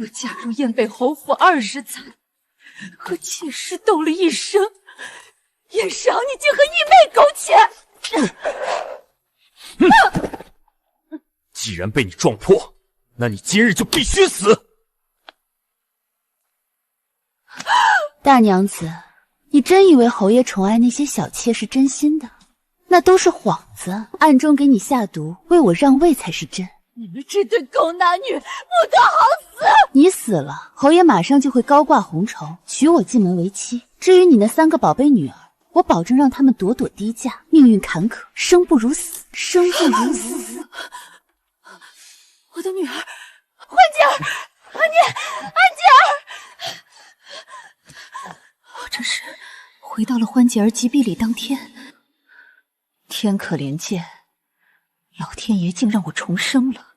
我嫁入燕北侯府20载，和妾室斗了一生，燕世昂，你竟和义妹苟且！既然被你撞破，那你今日就必须死！大娘子，你真以为侯爷宠爱那些小妾是真心的？那都是幌子，暗中给你下毒，为我让位才是真。你们这对狗男女，不得好死！你死了，侯爷马上就会高挂红绸，娶我进门为妻。至于你那3个宝贝女儿，我保证让他们朵朵低嫁，命运坎坷，生不如死，生不如死。我的女儿，欢姐儿，安姐儿，我这是回到了欢姐儿击毙礼当天。天可怜见，老天爷竟让我重生了。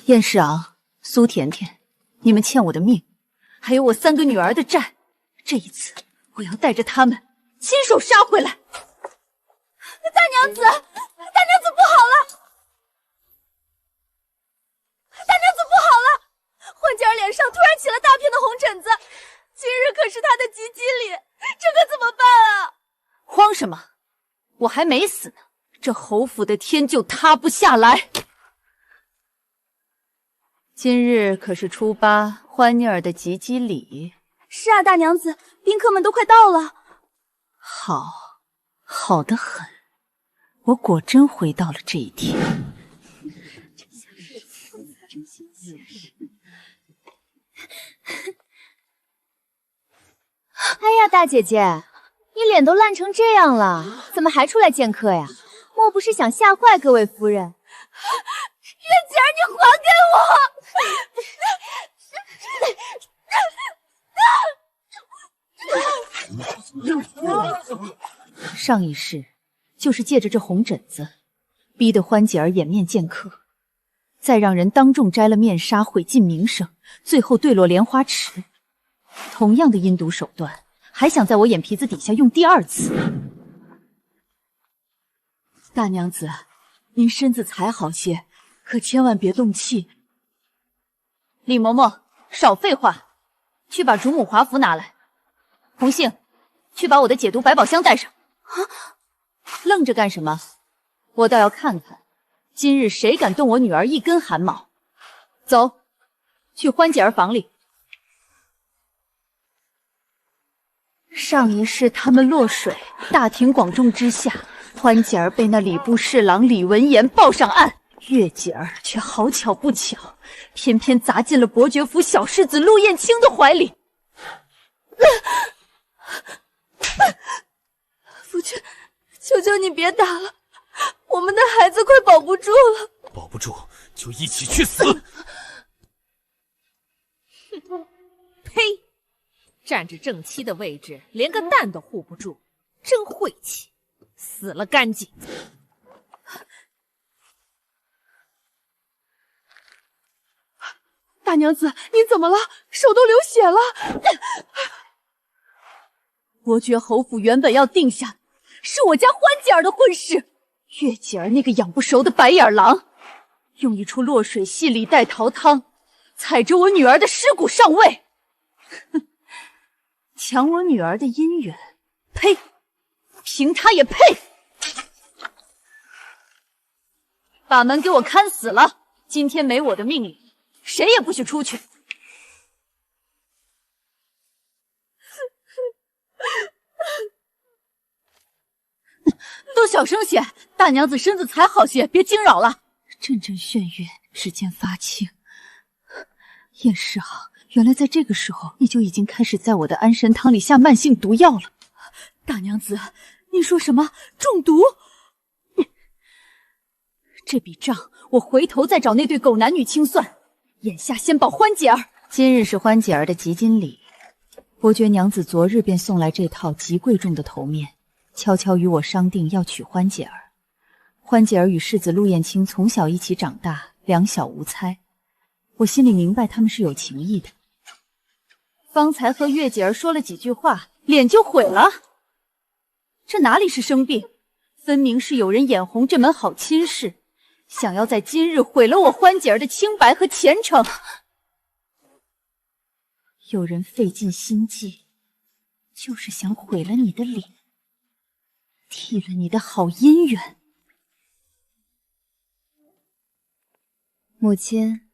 燕世昂、苏甜甜，你们欠我的命，还有我3个女儿的债，这一次我要带着他们亲手杀回来。大娘子，大娘子不好了！大娘子不好了！欢姐儿脸上突然起了大片的红疹子，今日可是她的吉吉礼，这可怎么办啊？慌什么？我还没死呢，这侯府的天就塌不下来。今日可是初8，欢妮儿的吉吉礼。是啊，大娘子，宾客们都快到了。好，好得很。我果真回到了这一天。哎呀，大姐姐，你脸都烂成这样了，怎么还出来见客呀？莫不是想吓坏各位夫人？月姐儿，你还给我！上一世就是借着这红疹子，逼得欢姐儿掩面见客，再让人当众摘了面纱，毁尽名声，最后坠落莲花池。同样的阴毒手段，还想在我眼皮子底下用第2次。大娘子，您身子才好些，可千万别动气。李嬷嬷，少废话，去把主母华服拿来。红杏，去把我的解毒百宝箱带上。愣着干什么？我倒要看看，今日谁敢动我女儿一根汗毛。走，去欢姐儿房里。上一世他们落水，大庭广众之下，欢姐儿被那礼部侍郎李文言抱上岸，月姐儿却好巧不巧，偏偏砸进了伯爵府小世子陆燕青的怀里。夫君，求求你别打了，我们的孩子快保不住了。保不住就一起去死！呸！占着正妻的位置，连个蛋都护不住，真晦气！死了干净。大娘子，您怎么了？手都流血了。伯爵侯府原本要定下，是我家欢姐儿的婚事。月姐儿那个养不熟的白眼狼，用一出落水戏里带逃汤，踩着我女儿的尸骨上位。哼，抢我女儿的姻缘，呸！凭他也配！把门给我看死了！今天没我的命令，谁也不许出去。都小声些，大娘子身子才好些，别惊扰了。阵阵眩晕，指尖发青。燕世昂，原来在这个时候，你就已经开始在我的安神汤里下慢性毒药了。大娘子，您说什么？中毒？这笔账我回头再找那对狗男女清算。眼下先保欢姐儿。今日是欢姐儿的吉金礼，伯爵娘子昨日便送来这套极贵重的头面。悄悄与我商定要娶欢姐儿。欢姐儿与世子陆燕青从小一起长大，两小无猜，我心里明白他们是有情谊的。方才和月姐儿说了几句话，脸就毁了。这哪里是生病，分明是有人眼红这门好亲事，想要在今日毁了我欢姐儿的清白和前程。有人费尽心计，就是想毁了你的脸，替了你的好姻缘。母亲，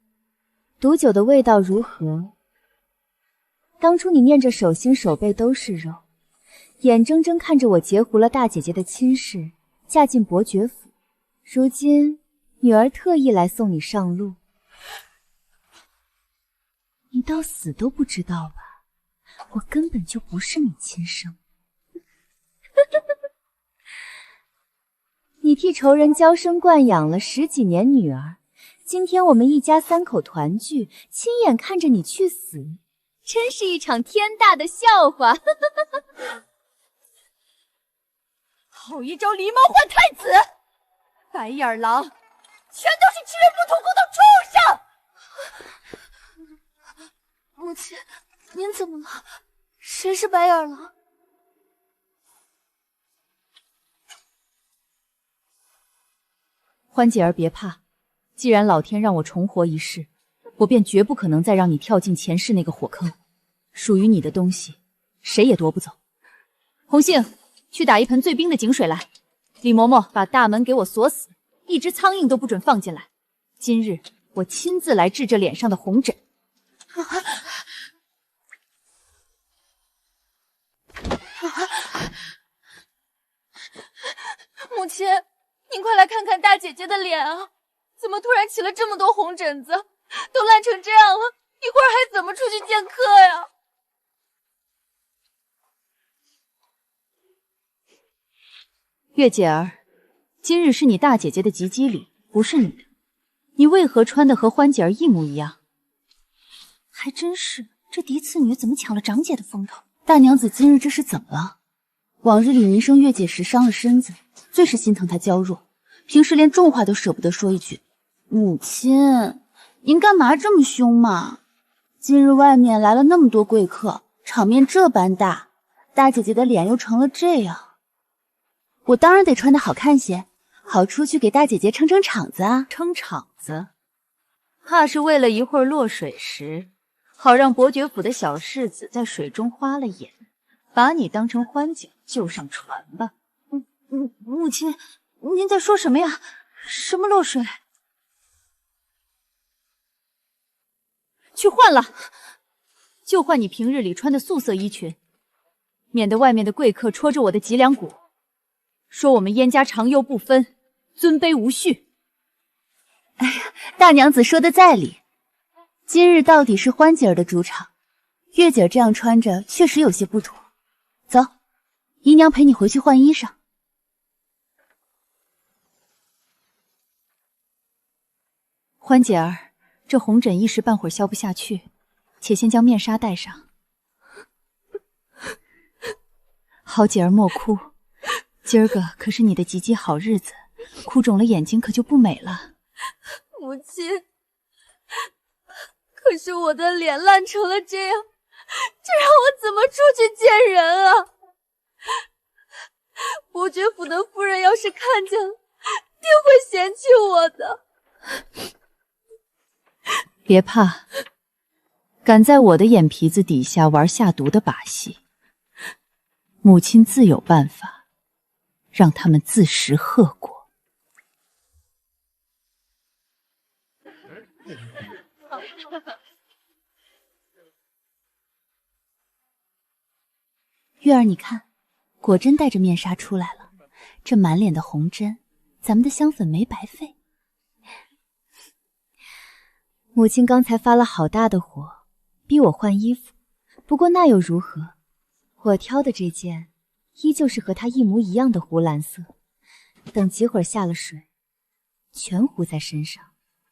毒酒的味道如何？当初你念着手心手背都是肉，眼睁睁看着我截胡了大姐姐的亲事，嫁进伯爵府。如今女儿特意来送你上路，你到死都不知道吧？我根本就不是你亲生。你替仇人娇生惯养了10几年女儿，今天我们一家3口团聚，亲眼看着你去死，真是一场天大的笑话。好一招狸猫换太子！白眼狼，全都是吃人不吐骨头畜生！母亲，您怎么了？谁是白眼狼？欢姐儿别怕，既然老天让我重活一世，我便绝不可能再让你跳进前世那个火坑。属于你的东西，谁也夺不走。红杏，去打一盆最冰的井水来。李嬷嬷，把大门给我锁死，一只苍蝇都不准放进来。今日我亲自来治这脸上的红疹。母亲，您快来看看大姐姐的脸啊！怎么突然起了这么多红疹子？都烂成这样了，一会儿还怎么出去见客呀？月姐儿，今日是你大姐姐的及笄礼，不是你的，你为何穿的和欢姐儿一模一样？还真是，这嫡次女怎么抢了长姐的风头？大娘子今日这是怎么了？往日里民生月姐时伤了身子，最是心疼她娇弱，平时连重话都舍不得说一句。母亲，您干嘛这么凶嘛？今日外面来了那么多贵客，场面这般大，大姐姐的脸又成了这样，我当然得穿得好看些，好出去给大姐姐撑撑场子啊！撑场子，怕是为了一会儿落水时，好让伯爵府的小世子在水中花了眼，把你当成欢姐救上船吧。母亲，您在说什么呀？什么落水？去换了，就换你平日里穿的素色衣裙，免得外面的贵客戳着我的脊梁骨，说我们燕家长幼不分，尊卑无序。哎呀，大娘子说的在理，今日到底是欢姐儿的主场，月姐儿这样穿着确实有些不妥。走，姨娘陪你回去换衣裳。欢姐儿，这红疹一时半会儿消不下去，且先将面纱戴上。好姐儿莫哭，今儿个可是你的及笄好日子，哭肿了眼睛可就不美了。母亲，可是我的脸烂成了这样，这让我怎么出去见人啊？伯爵府的夫人要是看见了，定会嫌弃我的。别怕，敢在我的眼皮子底下玩下毒的把戏，母亲自有办法，让他们自食恶果。月儿，你看，果真带着面纱出来了，这满脸的红针，咱们的香粉没白费。母亲刚才发了好大的火，逼我换衣服，不过那又如何？我挑的这件依旧是和她一模一样的湖蓝色，等几会儿下了水，全糊在身上，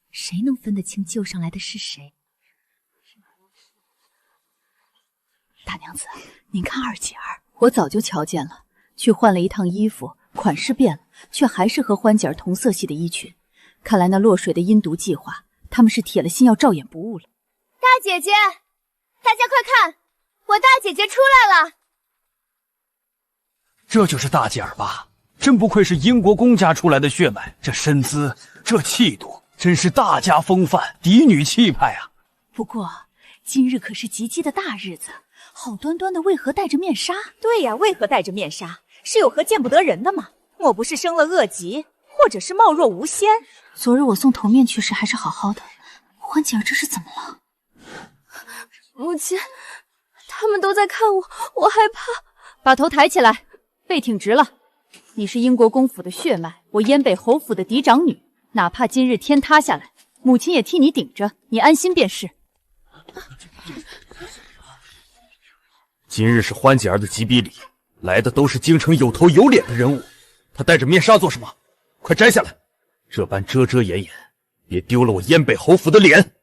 谁能分得清救上来的是谁？大娘子，您看二姐儿，我早就瞧见了，去换了一趟衣服，款式变了，却还是和欢姐儿同色系的衣裙。看来那落水的阴毒计划，他们是铁了心要照眼不误了。大姐姐，大家快看，我大姐姐出来了！这就是大姐儿吧？真不愧是英国公家出来的血脉，这身姿，这气度，真是大家风范，嫡女气派啊！不过今日可是吉姬的大日子，好端端的为何戴着面纱？对呀，为何戴着面纱？是有何见不得人的吗？莫不是生了恶疾，或者是貌若无仙？昨日我送头面去时还是好好的，欢姐儿这是怎么了？母亲，他们都在看我，我害怕。把头抬起来，背挺直了。你是英国公府的血脉，我燕北侯府的嫡长女，哪怕今日天塌下来，母亲也替你顶着，你安心便是。今日是欢姐儿的吉比礼，来的都是京城有头有脸的人物，她戴着面纱做什么？快摘下来！这般遮遮掩掩，别丢了我燕北侯府的脸。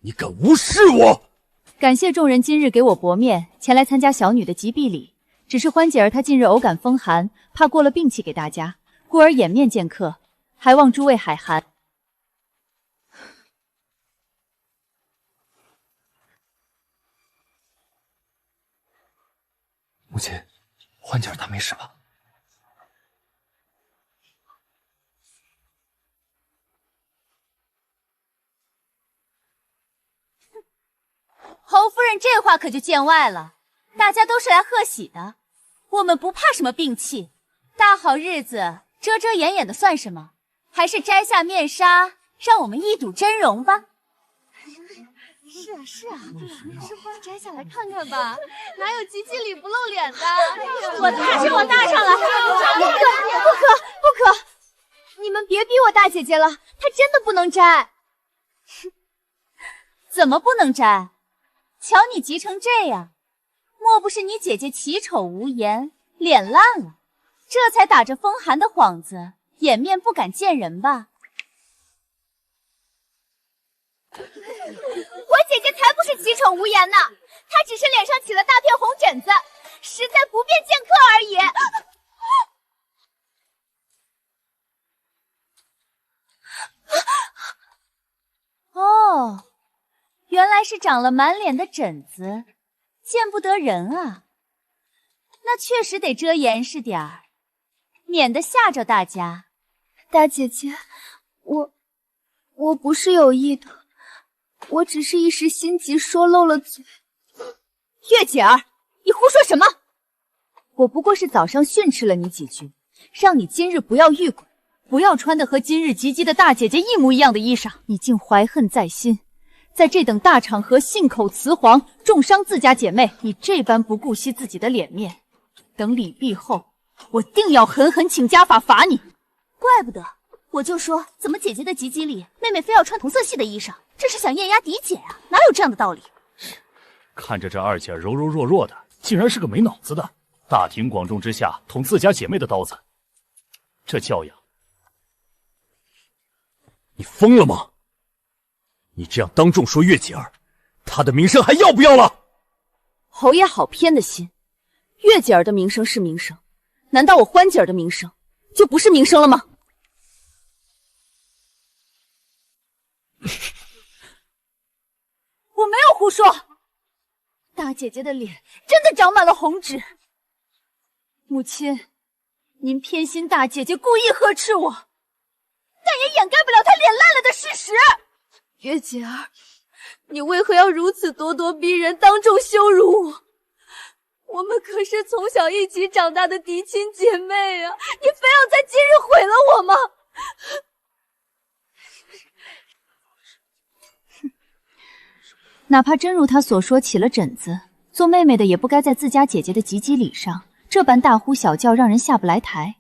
你敢无视我！感谢众人今日给我薄面，前来参加小女的吉比礼。只是欢姐儿她近日偶感风寒，怕过了病气给大家，故而掩面见客，还望诸位海涵。母亲，欢姐儿她没事吧？侯夫人这话可就见外了，大家都是来贺喜的，我们不怕什么病气，大好日子遮遮掩掩的算什么？还是摘下面纱，让我们一睹真容吧。是啊，摘下来看看吧，哪有吉吉里不露脸的？我搭上了，不可！你们别逼我大姐姐了，她真的不能摘。怎么不能摘？瞧你急成这样，莫不是你姐姐奇丑无颜，脸烂了，这才打着风寒的幌子，掩面不敢见人吧？我姐姐才不是奇丑无颜呢，她只是脸上起了大片红疹子，实在不便见客而已。哦，原来是长了满脸的疹子，见不得人啊。那确实得遮严实点儿，免得吓着大家。大姐姐，我不是有意的，我只是一时心急说漏了嘴。月姐儿，你胡说什么？我不过是早上训斥了你几句，让你今日不要遇鬼，不要穿的和今日吉姬的大姐姐一模一样的衣裳，你竟怀恨在心，在这等大场合信口雌黄，重伤自家姐妹，你这般不顾惜自己的脸面，等礼毕后，我定要狠狠请家法罚你。怪不得，我就说怎么姐姐的吉吉里，妹妹非要穿同色系的衣裳，这是想艳压嫡姐啊，哪有这样的道理？看着这二姐柔柔弱弱的，竟然是个没脑子的，大庭广众之下捅自家姐妹的刀子，这教养，你疯了吗？你这样当众说月姐儿，她的名声还要不要了？侯爷好偏的心，月姐儿的名声是名声，难道我欢姐儿的名声就不是名声了吗？我没有胡说，大姐姐的脸真的长满了红纸。母亲，您偏心大姐姐故意呵斥我，但也掩盖不了她脸烂了的事实。月姐儿，你为何要如此咄咄逼人，当众羞辱我？我们可是从小一起长大的嫡亲姐妹啊！你非要在今日毁了我吗？哪怕真如他所说起了疹子，做妹妹的也不该在自家姐姐的及笄礼上这般大呼小叫，让人下不来台。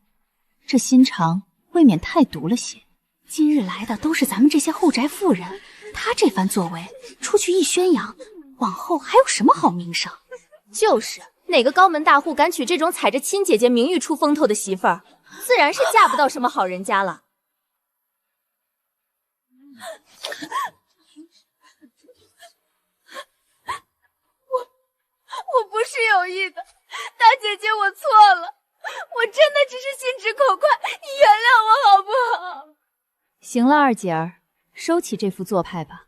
这心肠未免太毒了些。今日来的都是咱们这些后宅妇人，她这番作为，出去一宣扬，往后还有什么好名声？就是，哪个高门大户敢娶这种踩着亲姐姐名誉出风头的媳妇儿，自然是嫁不到什么好人家了。我不是有意的，大姐姐，我错了，我真的只是心直口快，你原谅我好不好？行了，二姐儿，收起这副做派吧。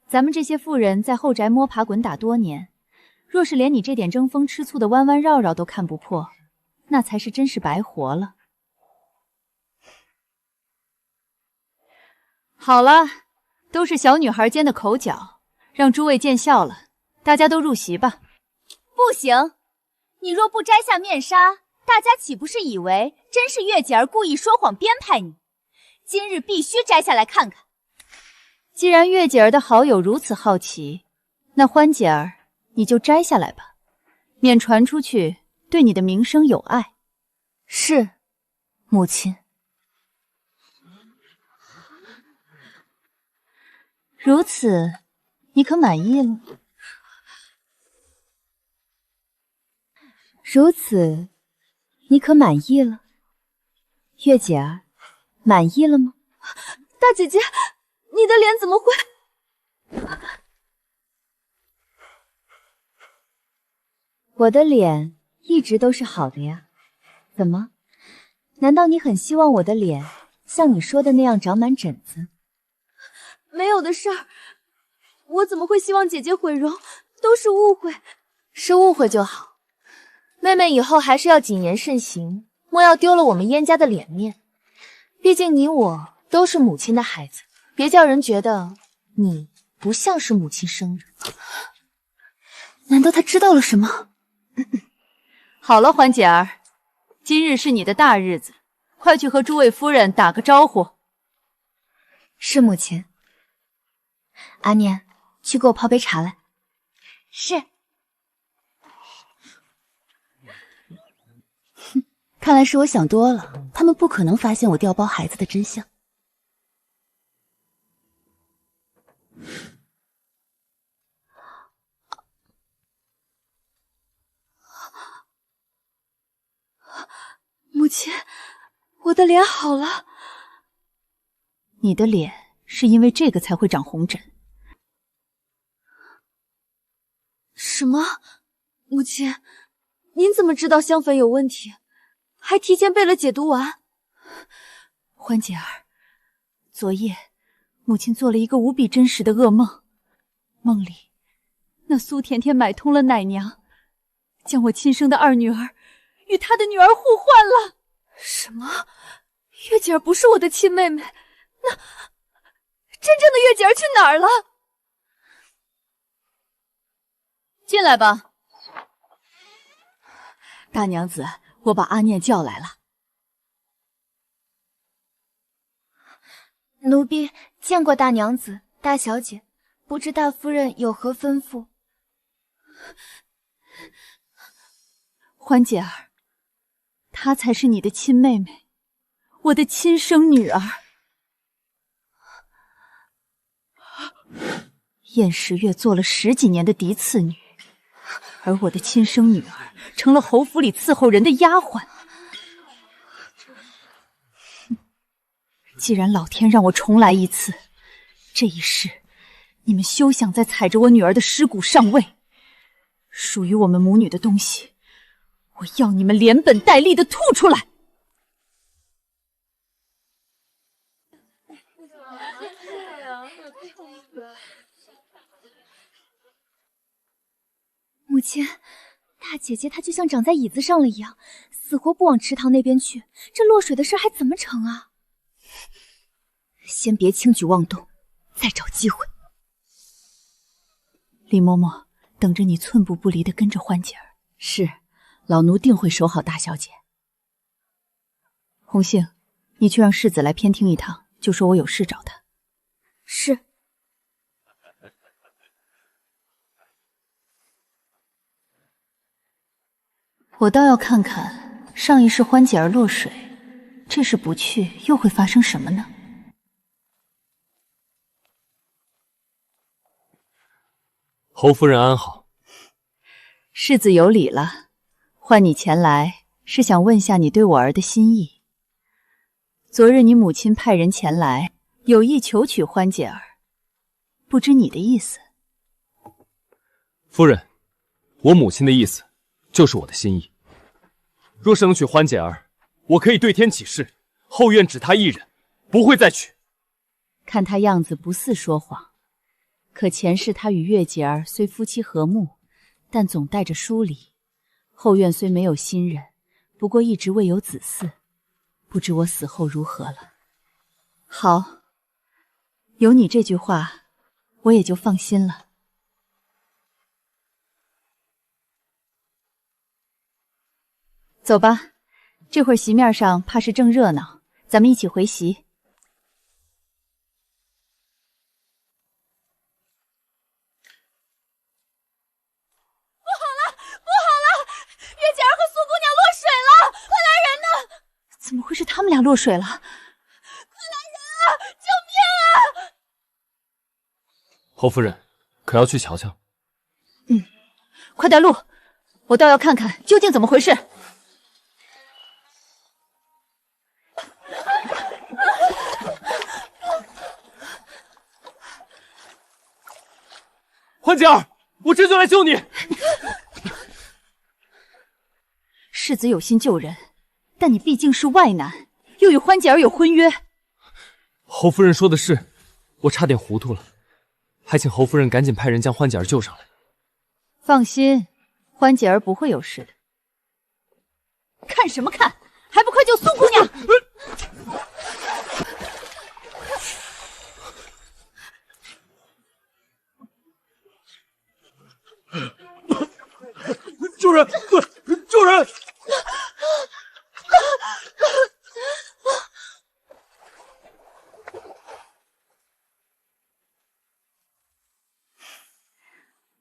咱们这些妇人在后宅摸爬滚打多年，若是连你这点争风吃醋的弯弯绕绕都看不破，那才是真是白活了。好了，都是小女孩间的口角，让诸位见笑了，大家都入席吧。不行，你若不摘下面纱，大家岂不是以为真是月姐儿故意说谎编排你？今日必须摘下来看看。既然月姐儿的好友如此好奇，那欢姐儿你就摘下来吧，免传出去对你的名声有碍。是，母亲。如此，你可满意了？如此，你可满意了？月姐儿，满意了吗？大姐姐，你的脸怎么会？我的脸一直都是好的呀。怎么？难道你很希望我的脸像你说的那样长满疹子？没有的事儿，我怎么会希望姐姐毁容？都是误会。是误会就好。妹妹以后还是要谨言慎行，莫要丢了我们燕家的脸面。毕竟你我都是母亲的孩子，别叫人觉得你不像是母亲生的。难道她知道了什么？好了，欢姐儿，今日是你的大日子，快去和诸位夫人打个招呼。是母亲。阿念，去给我泡杯茶来。是。看来是我想多了，他们不可能发现我调包孩子的真相。母亲，我的脸好了。你的脸是因为这个才会长红疹。什么？母亲，您怎么知道香粉有问题？还提前备了解毒丸。欢姐儿，昨夜母亲做了一个无比真实的噩梦，梦里那苏甜甜买通了奶娘，将我亲生的二女儿与她的女儿互换了。什么？月姐儿不是我的亲妹妹？那真正的月姐儿去哪儿了？进来吧。大娘子，我把阿念叫来了。奴婢见过大娘子、大小姐，不知大夫人有何吩咐？欢姐儿，她才是你的亲妹妹，我的亲生女儿。燕时月做了10几年的嫡次女，而我的亲生女儿成了侯府里伺候人的丫鬟。既然老天让我重来一次，这一世你们休想再踩着我女儿的尸骨上位。属于我们母女的东西，我要你们连本带利的吐出来！母亲，大姐姐她就像长在椅子上了一样，死活不往池塘那边去，这落水的事还怎么成啊？先别轻举妄动，再找机会。李嬷嬷，等着你寸步不离的跟着欢姐儿。是，老奴定会守好大小姐。红杏，你去让世子来偏厅一趟，就说我有事找他。是。我倒要看看上一世欢姐儿落水，这事不去又会发生什么呢？侯夫人安好。世子有礼了，唤你前来是想问下你对我儿的心意。昨日你母亲派人前来，有意求娶欢姐儿，不知你的意思。夫人，我母亲的意思就是我的心意。若是能娶欢姐儿，我可以对天起誓，后院只她一人，不会再娶。看他样子不似说谎，可前世他与月姐儿虽夫妻和睦，但总带着疏离。后院虽没有新人，不过一直未有子嗣，不知我死后如何了。好，有你这句话，我也就放心了。走吧，这会儿席面上怕是正热闹，咱们一起回席。月姐儿和苏姑娘落水了，快来人呐！怎么会是他们俩落水了？快来人啊！救命啊！侯夫人，可要去瞧瞧？快带路，我倒要看看究竟怎么回事。欢姐儿，我这就来救你。世子有心救人，但你毕竟是外男，又与欢姐儿有婚约。侯夫人说的是，我差点糊涂了，还请侯夫人赶紧派人将欢姐儿救上来。放心，欢姐儿不会有事的。看什么看？还不快救苏姑娘！救人！救人！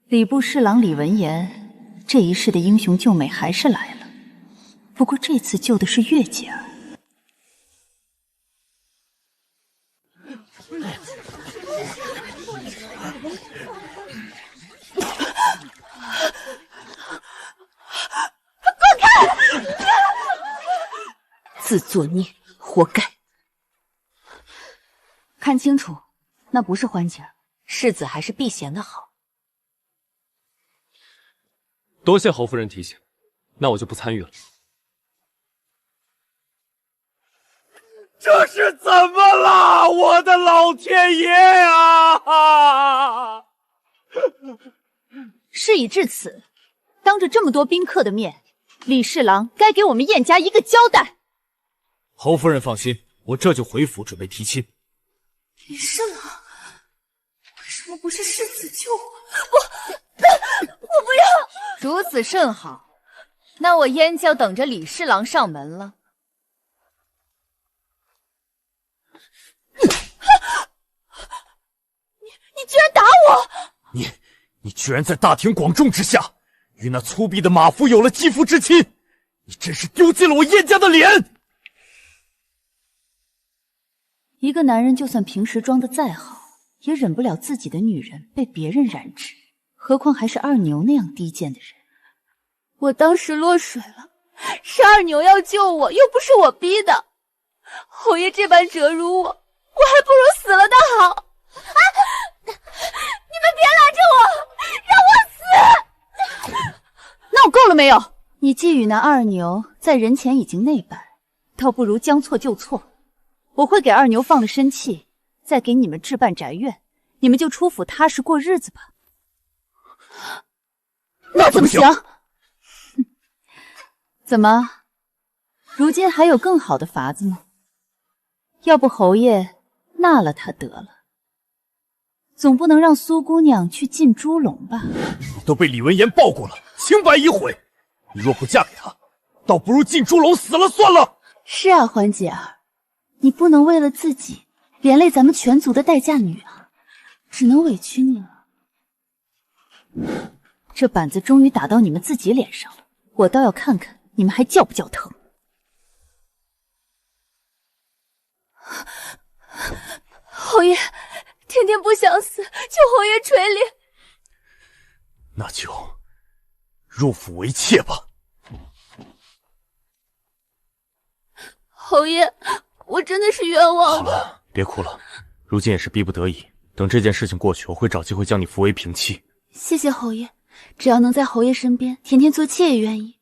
礼部侍郎李文言，这一世的英雄救美还是来了，不过这次救的是月姐儿。自作孽，活该！看清楚，那不是欢姐儿，世子还是避嫌的好。多谢侯夫人提醒，那我就不参与了。这是怎么了？我的老天爷呀！事已至此，当着这么多宾客的面，李侍郎该给我们燕家一个交代。侯夫人放心，我这就回府准备提亲。李侍郎，为什么不是世子救我？我不要！如此甚好，那我燕就等着李侍郎上门了。你居然打我！你居然在大庭广众之下与那粗鄙的马夫有了肌肤之亲，你真是丢尽了我燕家的脸！一个男人就算平时装得再好，也忍不了自己的女人被别人染指，何况还是二牛那样低贱的人。我当时落水了，是二牛要救我，又不是我逼的。侯爷这般折辱我，我还不如死了的好。啊！你们别拦着我，让我死！闹够了没有？你既与那二牛在人前已经内摆，倒不如将错就错。我会给二牛放了生气，再给你们置办宅院，你们就出府踏实过日子吧。那怎么行？怎么，如今还有更好的法子吗？要不侯爷纳了他得了，总不能让苏姑娘去进猪笼吧？你都被李文言抱过了，清白已毁。你若不嫁给他，倒不如进猪笼死了算了。是啊，欢姐儿，你不能为了自己连累咱们全族的待嫁女啊，只能委屈你了。这板子终于打到你们自己脸上了，我倒要看看你们还叫不叫疼。侯爷，天天不想死，求侯爷垂怜。那就入府为妾吧。侯爷，我真的是冤枉的。好了，别哭了，如今也是逼不得已。等这件事情过去，我会找机会将你扶为平妻。谢谢侯爷，只要能在侯爷身边，天天做妾也愿意。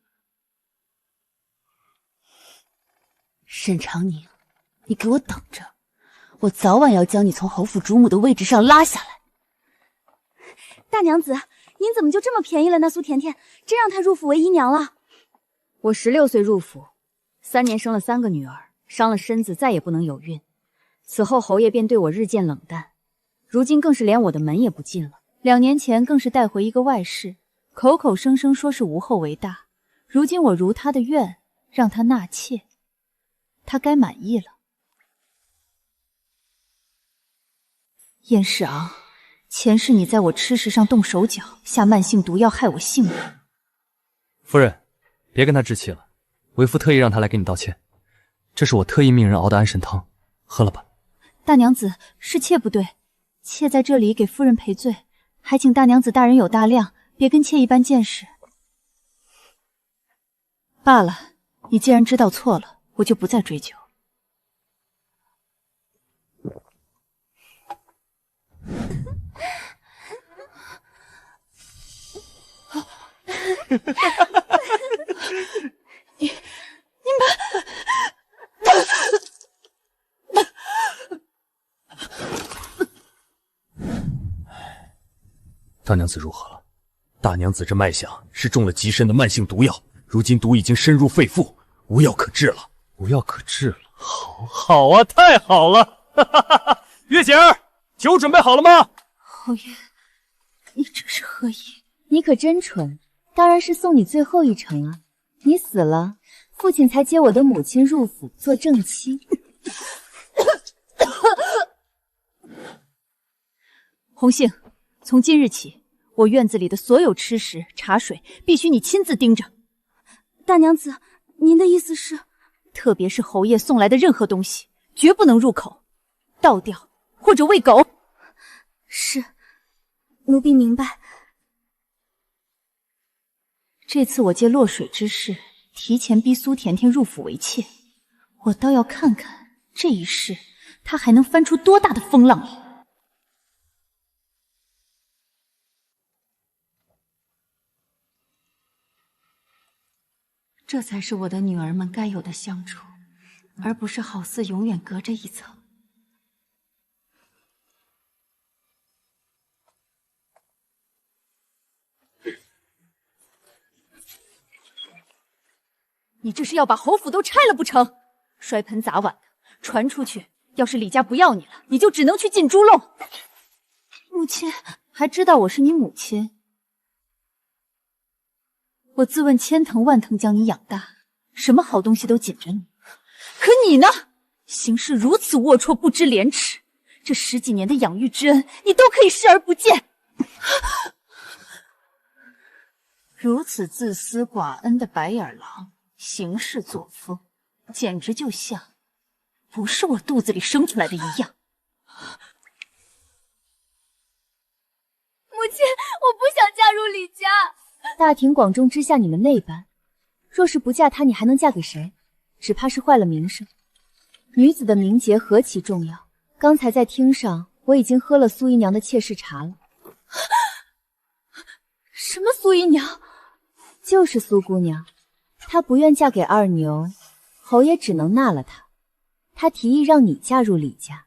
沈长宁，你给我等着，我早晚要将你从侯府主母的位置上拉下来。大娘子，您怎么就这么便宜了那苏甜甜，真让她入府为姨娘了？我16岁入府，3年生了3个女儿，伤了身子，再也不能有孕。此后侯爷便对我日渐冷淡，如今更是连我的门也不进了。2年前更是带回一个外室，口口声声说是无后为大。如今我如他的愿，让他纳妾，他该满意了。燕世昂，前世你在我吃食上动手脚，下慢性毒药害我性命。夫人，别跟他置气了，为夫特意让他来给你道歉，这是我特意命人熬的安神汤，喝了吧。大娘子，是妾不对，妾在这里给夫人赔罪，还请大娘子大人有大量，别跟妾一般见识。罢了，你既然知道错了，我就不再追究。大娘子如何了？大娘子这脉象是中了极深的慢性毒药，如今毒已经深入肺腑，无药可治了。无药可治了，好啊，太好了！哈哈哈哈！月姐儿，酒准备好了吗？侯爷，你这是何意？你可真蠢，当然是送你最后一程啊！你死了，父亲才接我的母亲入府做正妻。红杏，从今日起，我院子里的所有吃食、茶水，必须你亲自盯着。大娘子，您的意思是？特别是侯爷送来的任何东西，绝不能入口，倒掉或者喂狗。是，奴婢明白。这次我借落水之事，提前逼苏甜甜入府为妾，我倒要看看这一世她还能翻出多大的风浪来。这才是我的女儿们该有的相处，而不是好似永远隔着一层。你这是要把侯府都拆了不成？摔盆砸碗的，传出去，要是李家不要你了，你就只能去进猪笼。母亲还知道我是你母亲。我自问千疼万疼将你养大，什么好东西都紧着你，可你呢，行事如此龌龊，不知廉耻。这10几年的养育之恩，你都可以视而不见。如此自私寡恩的白眼狼，行事作风，简直就像不是我肚子里生出来的一样。母亲，我不想嫁入李家。大庭广众之下你们那般，若是不嫁他，你还能嫁给谁？只怕是坏了名声。女子的名节何其重要！刚才在厅上，我已经喝了苏姨娘的妾室茶了。什么苏姨娘？就是苏姑娘，她不愿嫁给二牛，侯爷只能纳了她。他提议让你嫁入李家，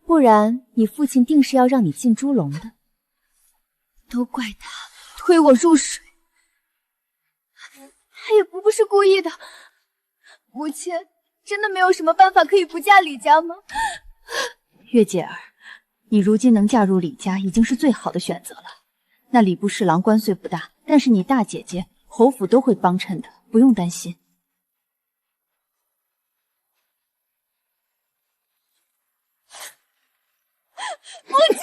不然你父亲定是要让你进猪笼的。都怪他推我入水，他也不是故意的。母亲，真的没有什么办法可以不嫁李家吗？月姐儿，你如今能嫁入李家，已经是最好的选择了。那礼部侍郎官虽不大，但是你大姐姐侯府都会帮衬的，不用担心。母亲！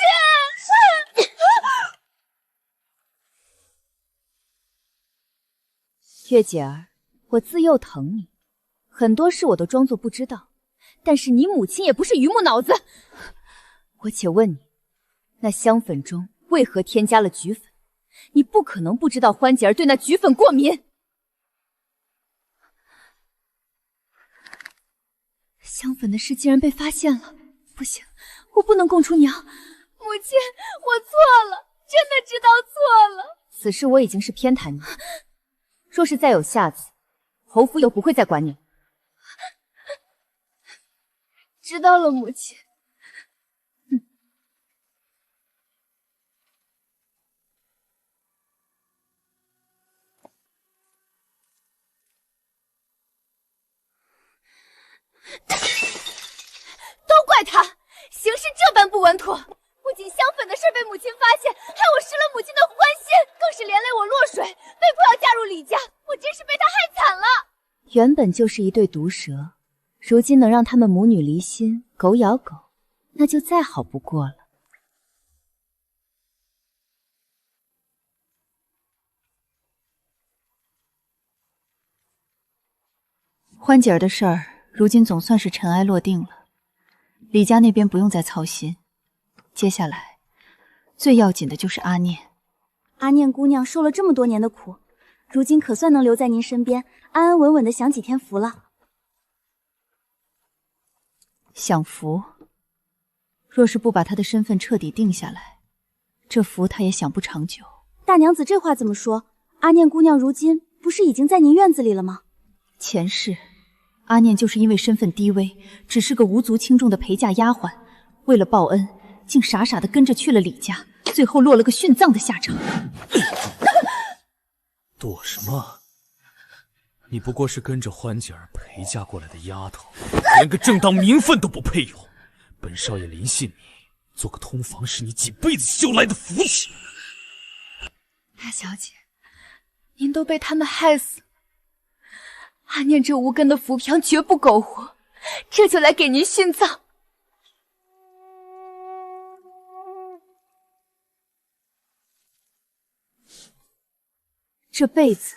月姐儿，我自幼疼你，很多事我都装作不知道，但是你母亲也不是榆木脑子。我且问你，那香粉中为何添加了菊粉？你不可能不知道欢姐儿对那菊粉过敏。香粉的事竟然被发现了，不行，我不能供出娘。母亲，我错了，真的知道错了。此事我已经是偏袒你，若是再有下次，侯府又不会再管你了。知道了，母亲。稳妥。不仅香粉的事被母亲发现，害我失了母亲的欢心，更是连累我落水，被迫要嫁入李家。我真是被他害惨了。原本就是一对毒蛇，如今能让他们母女离心，狗咬狗，那就再好不过了。欢姐儿的事儿，如今总算是尘埃落定了，李家那边不用再操心。接下来，最要紧的就是阿念。阿念姑娘受了这么多年的苦，如今可算能留在您身边，安安稳稳的享几天福了。享福？若是不把她的身份彻底定下来，这福她也享不长久。大娘子这话怎么说？阿念姑娘如今不是已经在您院子里了吗？前世，阿念就是因为身份低微，只是个无足轻重的陪嫁丫鬟，为了报恩，竟傻傻的跟着去了李家，最后落了个殉葬的下场。躲什么？你不过是跟着欢姐儿陪嫁过来的丫头，连个正当名分都不配有。本少爷临幸你，做个通房是你几辈子修来的福气。大小姐，您都被他们害死，阿念这无根的浮萍绝不苟活，这就来给您殉葬。这辈子，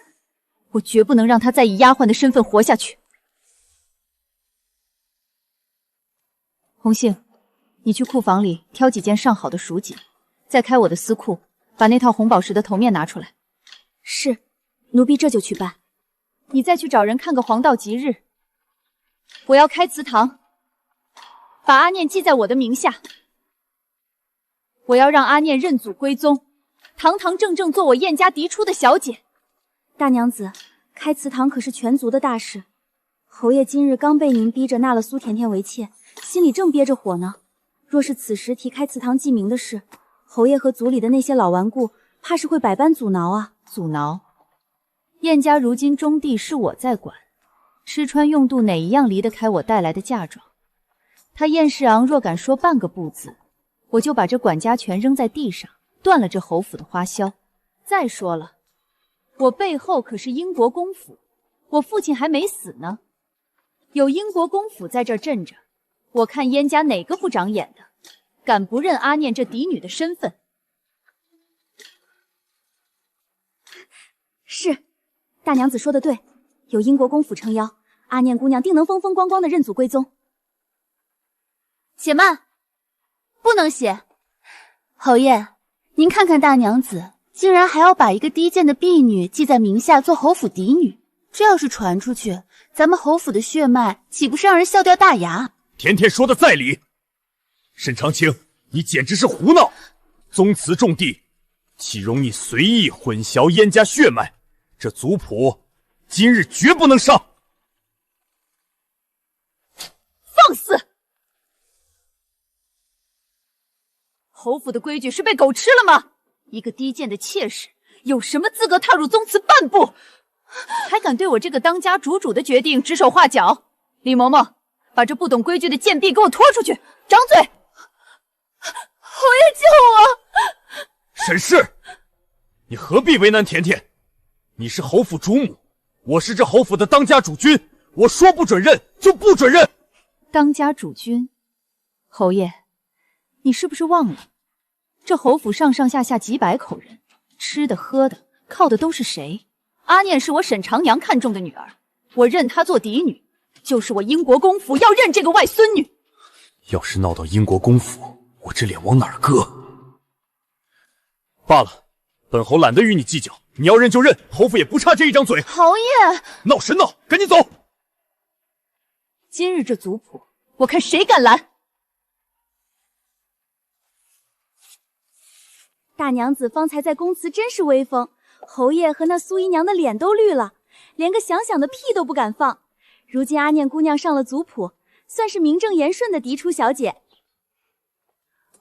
我绝不能让她再以丫鬟的身份活下去。红杏，你去库房里挑几件上好的蜀锦，再开我的私库，把那套红宝石的头面拿出来。是，奴婢这就去办。你再去找人看个黄道吉日，我要开祠堂，把阿念记在我的名下。我要让阿念认祖归宗，堂堂正正做我燕家嫡出的小姐。大娘子，开祠堂可是全族的大事。侯爷今日刚被您逼着纳了苏甜甜为妾，心里正憋着火呢。若是此时提开祠堂记名的事，侯爷和族里的那些老顽固，怕是会百般阻挠啊。阻挠？燕家如今中地是我在管，吃穿用度哪一样离得开我带来的嫁妆？他燕世昂若敢说半个不字，我就把这管家权扔在地上，断了这侯府的花销。再说了，我背后可是英国公府，我父亲还没死呢，有英国公府在这儿镇着，我看燕家哪个不长眼的，敢不认阿念这嫡女的身份？是，大娘子说的对，有英国公府撑腰，阿念姑娘定能风风光光的认祖归宗。且慢，不能写。侯爷，您看看大娘子，竟然还要把一个低贱的婢女记在名下做侯府嫡女，这要是传出去，咱们侯府的血脉岂不是让人笑掉大牙？甜甜说的在理，沈长清，你简直是胡闹！宗祠重地，岂容你随意混淆燕家血脉？这族谱今日绝不能上！放肆！侯府的规矩是被狗吃了吗？一个低贱的妾室，有什么资格踏入宗祠半步？还敢对我这个当家主主的决定指手画脚？李嬷嬷，把这不懂规矩的贱婢给我拖出去！张嘴！侯爷救我！沈氏，你何必为难甜甜？你是侯府主母，我是这侯府的当家主君，我说不准认就不准认。当家主君，侯爷，你是不是忘了，这侯府上上下下几百口人，吃的喝的靠的都是谁？阿念是我沈长娘看中的女儿，我认她做嫡女，就是我英国公府要认这个外孙女。要是闹到英国公府，我这脸往哪儿搁？罢了，本侯懒得与你计较，你要认就认，侯府也不差这一张嘴。侯爷，闹神闹，赶紧走！今日这族谱，我看谁敢拦！大娘子方才在宫祠真是威风，侯爷和那苏姨娘的脸都绿了，连个响响的屁都不敢放。如今阿念姑娘上了族谱，算是名正言顺的嫡出小姐。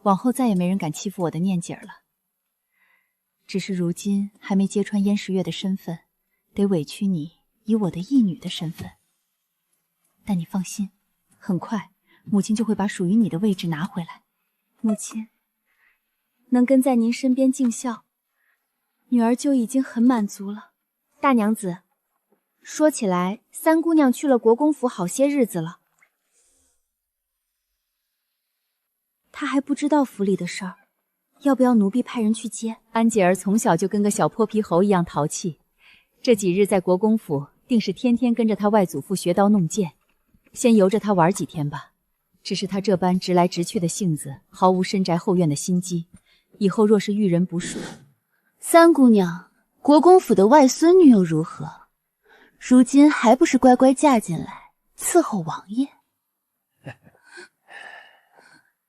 往后再也没人敢欺负我的念姐儿了。只是如今还没揭穿燕时月的身份，得委屈你以我的义女的身份。但你放心，很快母亲就会把属于你的位置拿回来。母亲，能跟在您身边尽孝，女儿就已经很满足了。大娘子，说起来，三姑娘去了国公府好些日子了，她还不知道府里的事儿，要不要奴婢派人去接？安姐儿从小就跟个小泼皮猴一样淘气，这几日在国公府，定是天天跟着他外祖父学刀弄剑。先由着他玩几天吧。只是他这般直来直去的性子，毫无深宅后院的心机。以后若是遇人不淑，三姑娘，国公府的外孙女又如何？如今还不是乖乖嫁进来伺候王爷？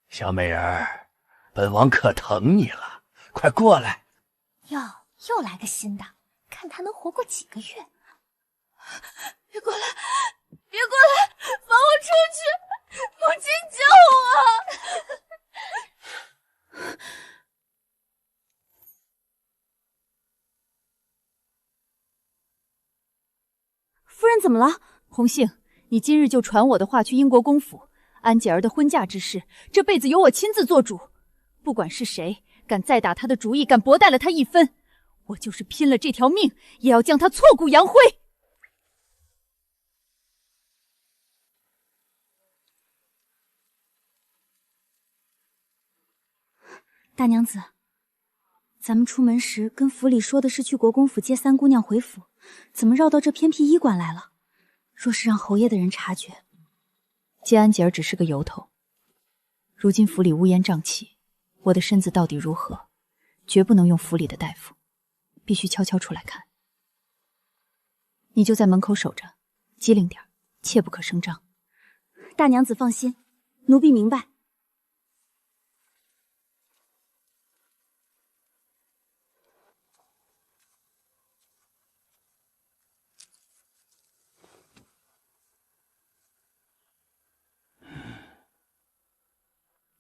小美人儿，本王可疼你了，快过来。哟，又来个新的，看他能活过几个月。别过来，别过来，放我出去！母亲救我！夫人怎么了？红杏，你今日就传我的话去英国公府，安姐儿的婚嫁之事，这辈子由我亲自做主。不管是谁敢再打她的主意，敢薄待了她一分，我就是拼了这条命，也要将她挫骨扬灰。大娘子，咱们出门时跟府里说的是去国公府接三姑娘回府，怎么绕到这偏僻医馆来了？若是让侯爷的人察觉，接安姐儿只是个由头。如今府里乌烟瘴气，我的身子到底如何，绝不能用府里的大夫，必须悄悄出来看。你就在门口守着，机灵点，切不可声张。大娘子放心，奴婢明白。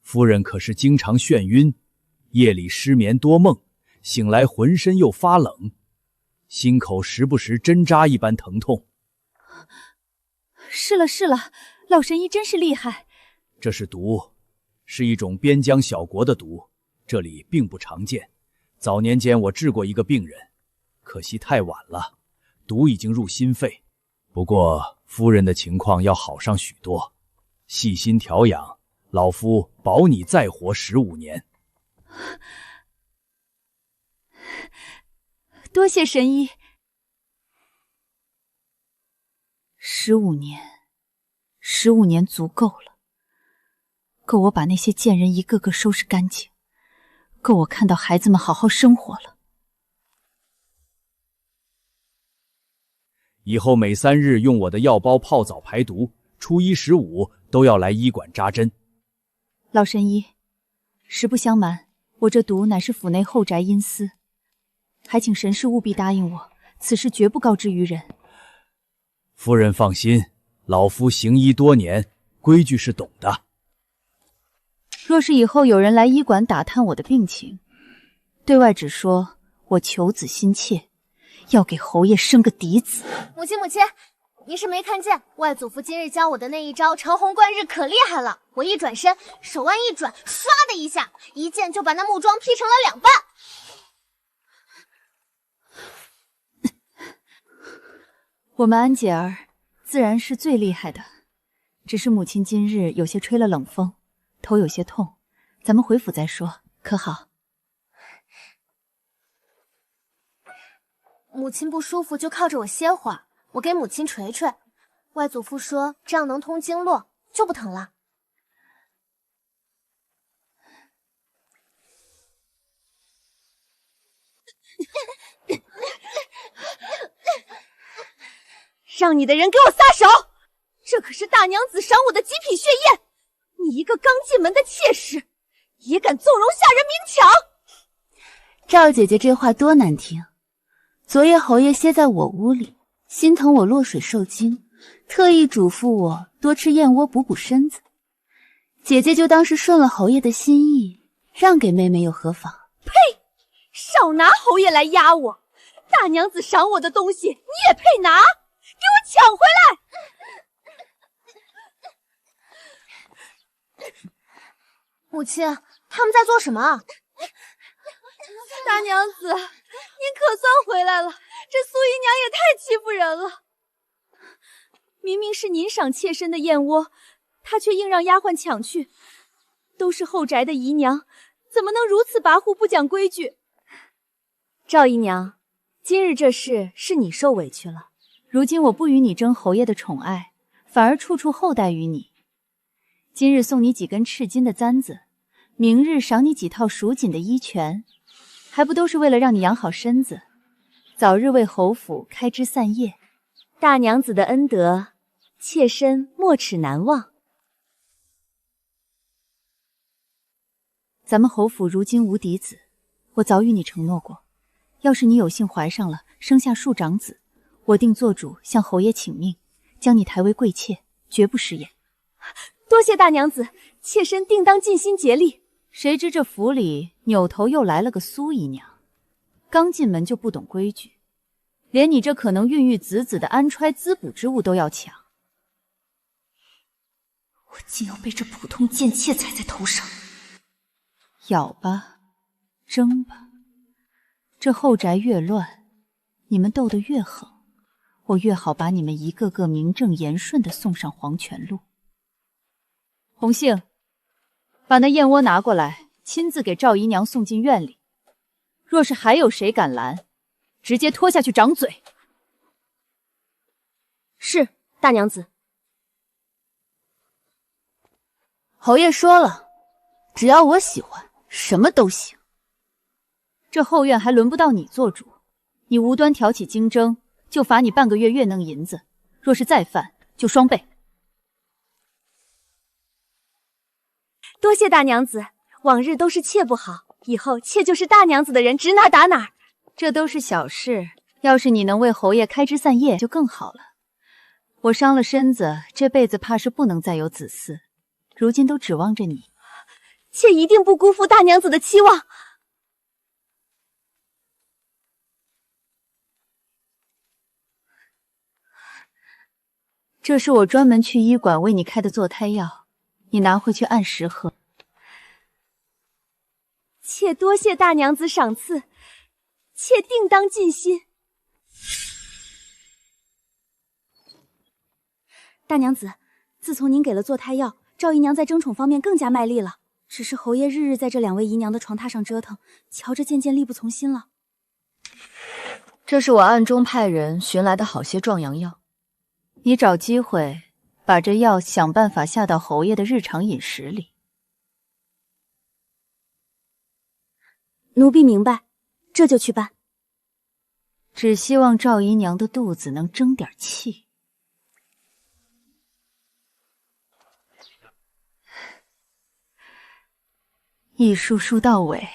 夫人可是经常眩晕，夜里失眠多梦，醒来浑身又发冷，心口时不时针扎一般疼痛。是了是了，老神医真是厉害。这是毒，是一种边疆小国的毒，这里并不常见。早年间我治过一个病人，可惜太晚了，毒已经入心肺。不过夫人的情况要好上许多，细心调养，老夫保你再活15年。多谢神医。15年，15年足够了，够我把那些贱人一个个收拾干净，够我看到孩子们好好生活了。以后每3日用我的药包泡澡排毒，初1、15都要来医馆扎针。老神医，实不相瞒，我这毒乃是府内后宅阴私，还请神师务必答应我，此事绝不告知于人。夫人放心，老夫行医多年，规矩是懂的。若是以后有人来医馆打探我的病情，对外只说我求子心切，要给侯爷生个嫡子。母亲，母亲，您是没看见外祖父今日教我的那一招长虹贯日可厉害了！我一转身，手腕一转，唰的一下，一剑就把那木桩劈成了2半。我们安姐儿自然是最厉害的，只是母亲今日有些吹了冷风，头有些痛，咱们回府再说，可好？母亲不舒服就靠着我歇会儿，我给母亲捶捶。外祖父说这样能通经络，就不疼了。让你的人给我撒手！这可是大娘子赏我的极品血液，你一个刚进门的妾室，也敢纵容下人明抢？赵姐姐这话多难听！昨夜侯爷歇在我屋里，心疼我落水受惊，特意嘱咐我多吃燕窝补补身子。姐姐就当是顺了侯爷的心意，让给妹妹又何妨？呸！少拿侯爷来压我！大娘子赏我的东西，你也配拿？给我抢回来！母亲，他们在做什么？大娘子，您可算回来了！这苏姨娘也太欺负人了。明明是您赏妾身的燕窝，她却硬让丫鬟抢去。都是后宅的姨娘，怎么能如此跋扈不讲规矩？赵姨娘，今日这事是你受委屈了。如今我不与你争侯爷的宠爱，反而处处厚待于你。今日送你几根赤金的簪子，明日赏你几套蜀锦的衣裙，还不都是为了让你养好身子，早日为侯府开枝散叶。大娘子的恩德，妾身没齿难忘。咱们侯府如今无嫡子，我早与你承诺过，要是你有幸怀上了，生下庶长子，我定做主向侯爷请命，将你抬为贵妾，绝不食言。多谢大娘子，妾身定当尽心竭力。谁知这府里扭头又来了个苏姨娘，刚进门就不懂规矩，连你这可能孕育子子的安揣滋补之物都要抢。我竟要被这普通贱妾踩在头上！咬吧，争吧，这后宅越乱，你们斗得越狠，我越好把你们一个个名正言顺地送上黄泉路。红杏，把那燕窝拿过来，亲自给赵姨娘送进院里。若是还有谁敢拦，直接拖下去掌嘴。是，大娘子。侯爷说了，只要我喜欢，什么都行。这后院还轮不到你做主，你无端挑起竞争，就罚你半个月月弄银子，若是再犯，就双倍。多谢大娘子，往日都是妾不好，以后妾就是大娘子的人，指哪打哪。这都是小事，要是你能为侯爷开枝散叶，就更好了。我伤了身子，这辈子怕是不能再有子嗣，如今都指望着你，妾一定不辜负大娘子的期望。这是我专门去医馆为你开的坐胎药，你拿回去按时喝。妾多谢大娘子赏赐，妾定当尽心。大娘子，自从您给了坐胎药，赵姨娘在争宠方面更加卖力了。只是侯爷日日在这两位姨娘的床榻上折腾，瞧着渐渐力不从心了。这是我暗中派人寻来的好些壮阳药，你找机会把这药想办法下到侯爷的日常饮食里。奴婢明白，这就去办。只希望赵姨娘的肚子能争点气。一梳梳到尾，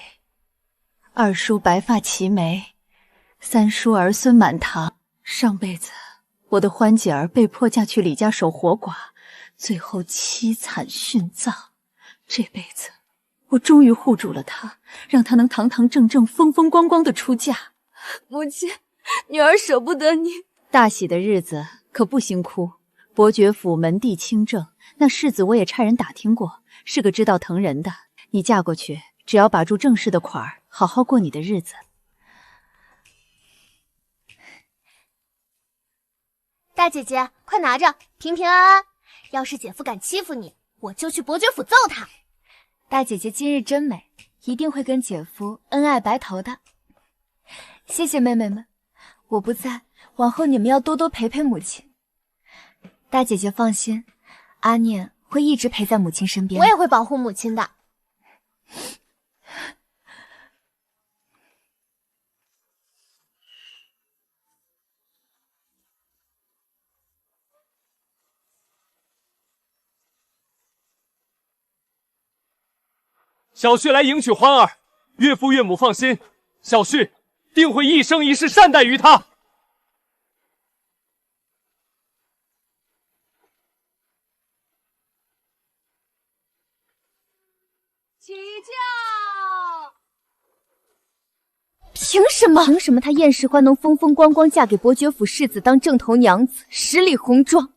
二梳白发齐眉，三梳儿孙满堂。上辈子我的欢姐儿被迫嫁去李家守活寡，最后凄惨殉葬。这辈子我终于护住了她，让她能堂堂正正、风风光光的出嫁。母亲，女儿舍不得你。大喜的日子可不兴哭。伯爵府门第清正，那世子我也差人打听过，是个知道疼人的。你嫁过去，只要把住正式的款儿，好好过你的日子。大姐姐，快拿着，平平安安。要是姐夫敢欺负你，我就去伯爵府揍他。大姐姐今日真美，一定会跟姐夫恩爱白头的。谢谢妹妹们，我不在，往后你们要多多陪陪母亲。大姐姐放心，阿念会一直陪在母亲身边。我也会保护母亲的。小婿来迎娶欢儿，岳父岳母放心，小婿定会一生一世善待于他。起轿！凭什么？凭什么她燕世欢能风风光光嫁给伯爵府世子当正头娘子，十里红妆，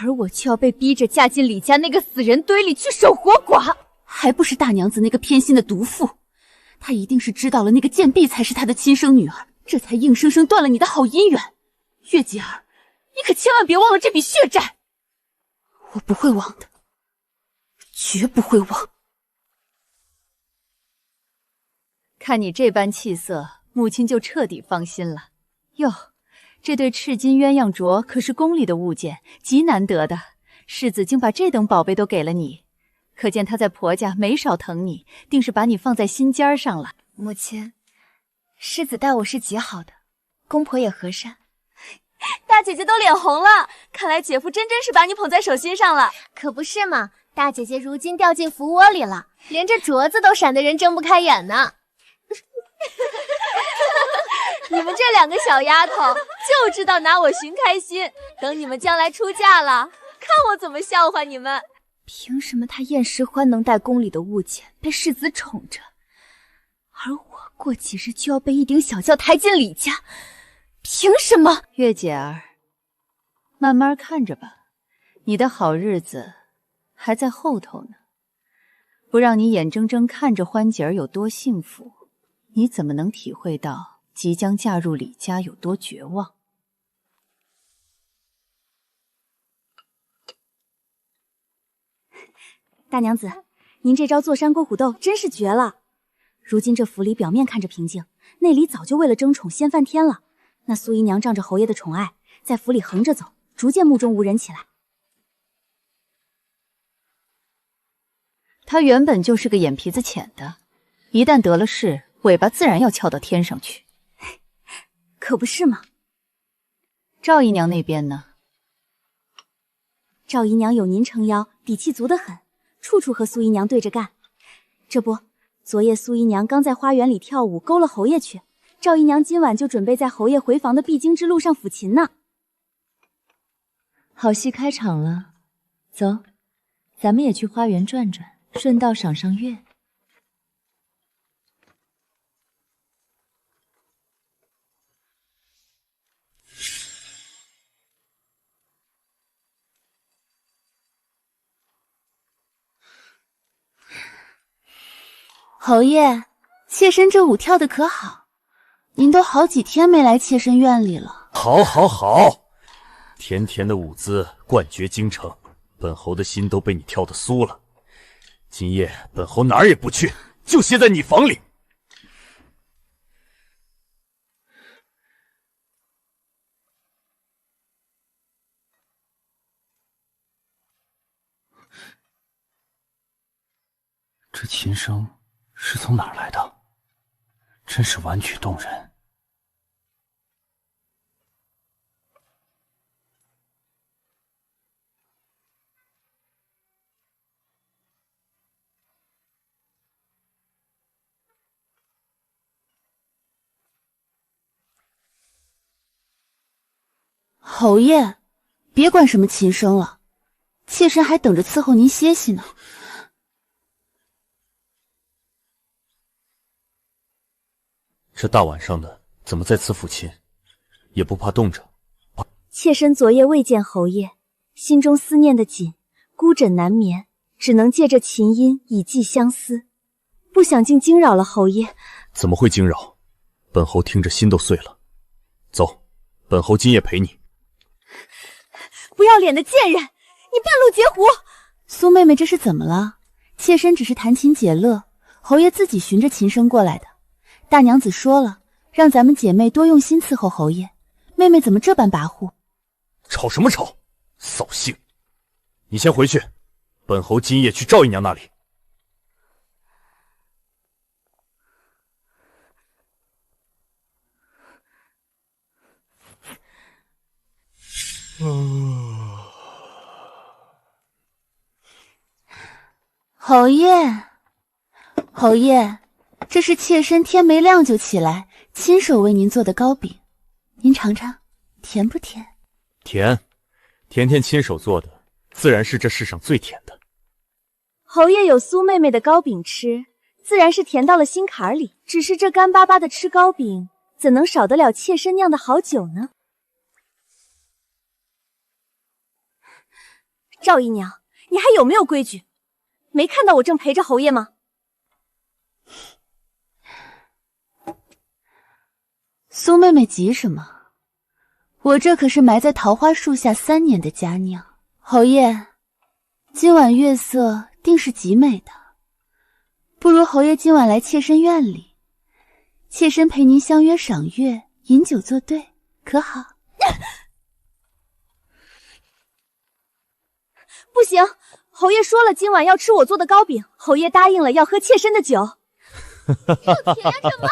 而我却要被逼着嫁进李家那个死人堆里去守活寡？还不是大娘子那个偏心的毒妇？她一定是知道了那个贱婢才是她的亲生女儿，这才硬生生断了你的好姻缘。月姐儿，你可千万别忘了这笔血债。我不会忘的，绝不会忘。看你这般气色，母亲就彻底放心了。哟，这对赤金鸳鸯镯可是宫里的物件，极难得的。世子竟把这等宝贝都给了你，可见她在婆家没少疼你，定是把你放在心尖上了。母亲，世子待我是极好的，公婆也和善。大姐姐都脸红了，看来姐夫真是把你捧在手心上了。可不是嘛，大姐姐如今掉进福窝里了，连这镯子都闪得人睁不开眼呢。你们这两个小丫头就知道拿我寻开心，等你们将来出嫁了，看我怎么笑话你们。凭什么他燕诗欢能带宫里的物件，被世子宠着，而我过几日就要被一顶小轿抬进李家？凭什么？月姐儿，慢慢看着吧，你的好日子还在后头呢。不让你眼睁睁看着欢姐儿有多幸福，你怎么能体会到即将嫁入李家有多绝望？大娘子，您这招坐山过虎斗真是绝了。如今这府里表面看着平静，内里早就为了争宠掀翻天了。那苏姨娘仗着侯爷的宠爱，在府里横着走，逐渐目中无人起来。她原本就是个眼皮子浅的，一旦得了势，尾巴自然要翘到天上去。可不是吗？赵姨娘那边呢？赵姨娘有您撑腰，底气足得很，处处和苏姨娘对着干。这不，昨夜苏姨娘刚在花园里跳舞，勾了侯爷去。赵姨娘今晚就准备在侯爷回房的必经之路上抚琴呢。好戏开场了，走，咱们也去花园转转，顺道赏赏月。侯爷，妾身这舞跳得可好？您都好几天没来妾身院里了。好，好，好！甜甜的舞姿冠绝京城，本侯的心都被你跳得酥了。今夜本侯哪儿也不去，就歇在你房里。这琴声是从哪儿来的？真是婉曲动人。侯爷，别管什么琴声了，妾身还等着伺候您歇息呢。这大晚上的，怎么在此抚琴？也不怕冻着？妾身昨夜未见侯爷，心中思念的紧，孤枕难眠，只能借着琴音以寄相思。不想竟惊扰了侯爷。怎么会惊扰？本侯听着心都碎了。走，本侯今夜陪你。不要脸的贱人，你半路截胡！苏妹妹这是怎么了？妾身只是弹琴解乐，侯爷自己循着琴声过来的。大娘子说了，让咱们姐妹多用心伺候侯爷。妹妹怎么这般跋扈？吵什么吵？扫兴！你先回去，本侯今夜去赵姨娘那里。侯爷，侯爷，这是妾身天没亮就起来，亲手为您做的糕饼，您尝尝，甜不甜？甜，甜甜亲手做的，自然是这世上最甜的。侯爷有苏妹妹的糕饼吃，自然是甜到了心坎里。只是这干巴巴的吃糕饼，怎能少得了妾身酿的好酒呢？赵姨娘，你还有没有规矩？没看到我正陪着侯爷吗？苏妹妹急什么？我这可是埋在桃花树下3年的佳酿。侯爷，今晚月色定是极美的，不如侯爷今晚来妾身院里，妾身陪您相约赏月，饮酒作对，可好？不行，侯爷说了今晚要吃我做的糕饼，侯爷答应了要喝妾身的酒。要甜什么？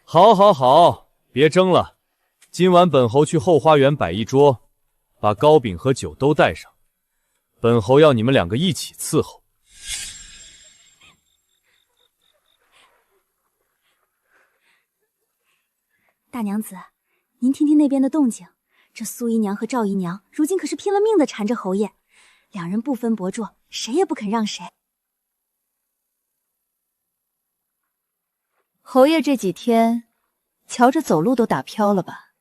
好，好，好，别争了。今晚本侯去后花园摆一桌，把糕饼和酒都带上。本侯要你们2个一起伺候。大娘子，您听听那边的动静，这苏姨娘和赵姨娘如今可是拼了命的缠着侯爷，两人不分伯仲，谁也不肯让谁。侯爷这几天瞧着走路都打飘了吧？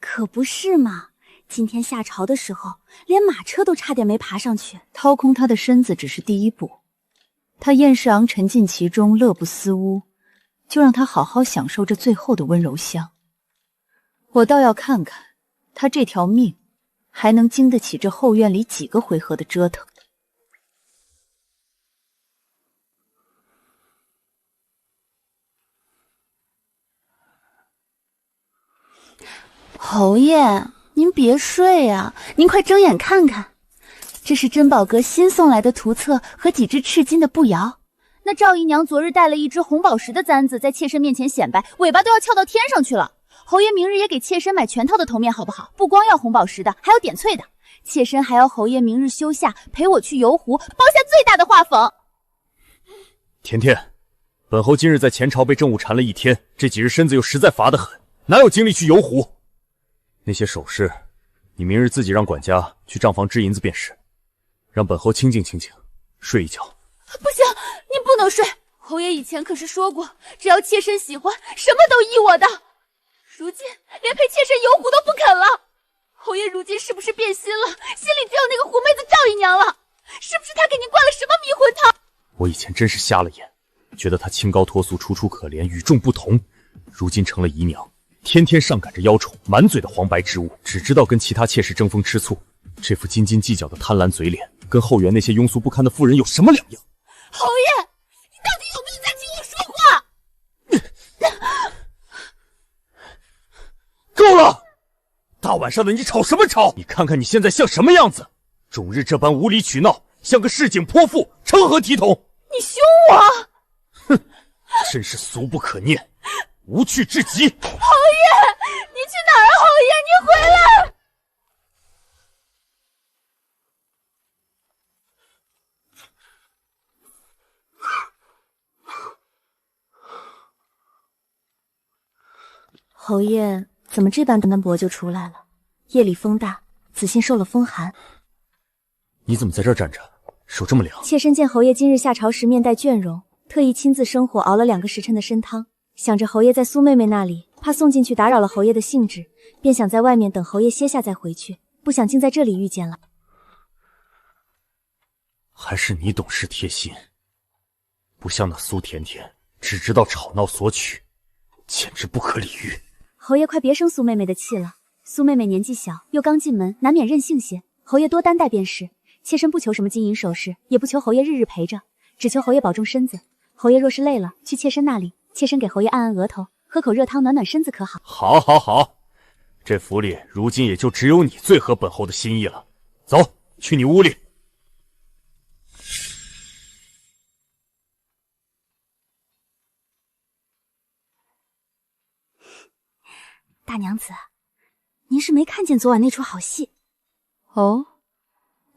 可不是嘛，今天下朝的时候，连马车都差点没爬上去。掏空他的身子只是第一步，他燕世昂沉浸其中，乐不思污，就让他好好享受这最后的温柔乡。我倒要看看他这条命还能经得起这后院里几个回合的折腾。侯爷，您别睡啊，您快睁眼看看，这是珍宝阁新送来的图册和几只赤金的步摇。那赵姨娘昨日带了一只红宝石的簪子在妾身面前显摆，尾巴都要翘到天上去了。侯爷明日也给妾身买全套的头面好不好？不光要红宝石的，还有点翠的。妾身还要侯爷明日休假陪我去游湖，包下最大的画舫。甜甜，本侯今日在前朝被政务缠了一天，这几日身子又实在乏得很，哪有精力去游湖？那些首饰，你明日自己让管家去账房支银子便是，让本侯清静清静，睡一觉。不行，你不能睡。侯爷以前可是说过，只要妾身喜欢，什么都依我的。如今连陪妾身游湖都不肯了。侯爷如今是不是变心了？心里只有那个狐妹子赵姨娘了？是不是他给您灌了什么迷魂汤？我以前真是瞎了眼，觉得她清高脱俗、楚楚可怜、与众不同，如今成了姨娘。天天上赶着妖宠，满嘴的黄白之物，只知道跟其他妾室争风吃醋，这副斤斤计较的贪婪嘴脸，跟后园那些庸俗不堪的妇人有什么两样？侯爷，你到底有没有在听我说话？够了！大晚上的你吵什么吵？你看看你现在像什么样子？终日这般无理取闹，像个市井泼妇，成何体统？你凶我！哼，真是俗不可念，无趣至极。侯爷，你去哪儿啊？侯爷，你回来！侯爷怎么这般单薄就出来了？夜里风大，子信受了风寒。你怎么在这儿站着？手这么凉？妾身见侯爷今日下朝时面带倦容，特意亲自生火熬了2个时辰的参汤，想着侯爷在苏妹妹那里，怕送进去打扰了侯爷的兴致，便想在外面等侯爷歇下再回去，不想竟在这里遇见了。还是你懂事贴心，不像那苏甜甜，只知道吵闹索取，简直不可理喻。侯爷快别生苏妹妹的气了，苏妹妹年纪小，又刚进门，难免任性些，侯爷多担待便是。妾身不求什么金银首饰，也不求侯爷日日陪着，只求侯爷保重身子。侯爷若是累了，去妾身那里，妾身给侯爷按按额头，喝口热汤暖暖身子，可好？好，好，好，这府里如今也就只有你最合本侯的心意了。走，去你屋里。大娘子，您是没看见昨晚那出好戏？哦，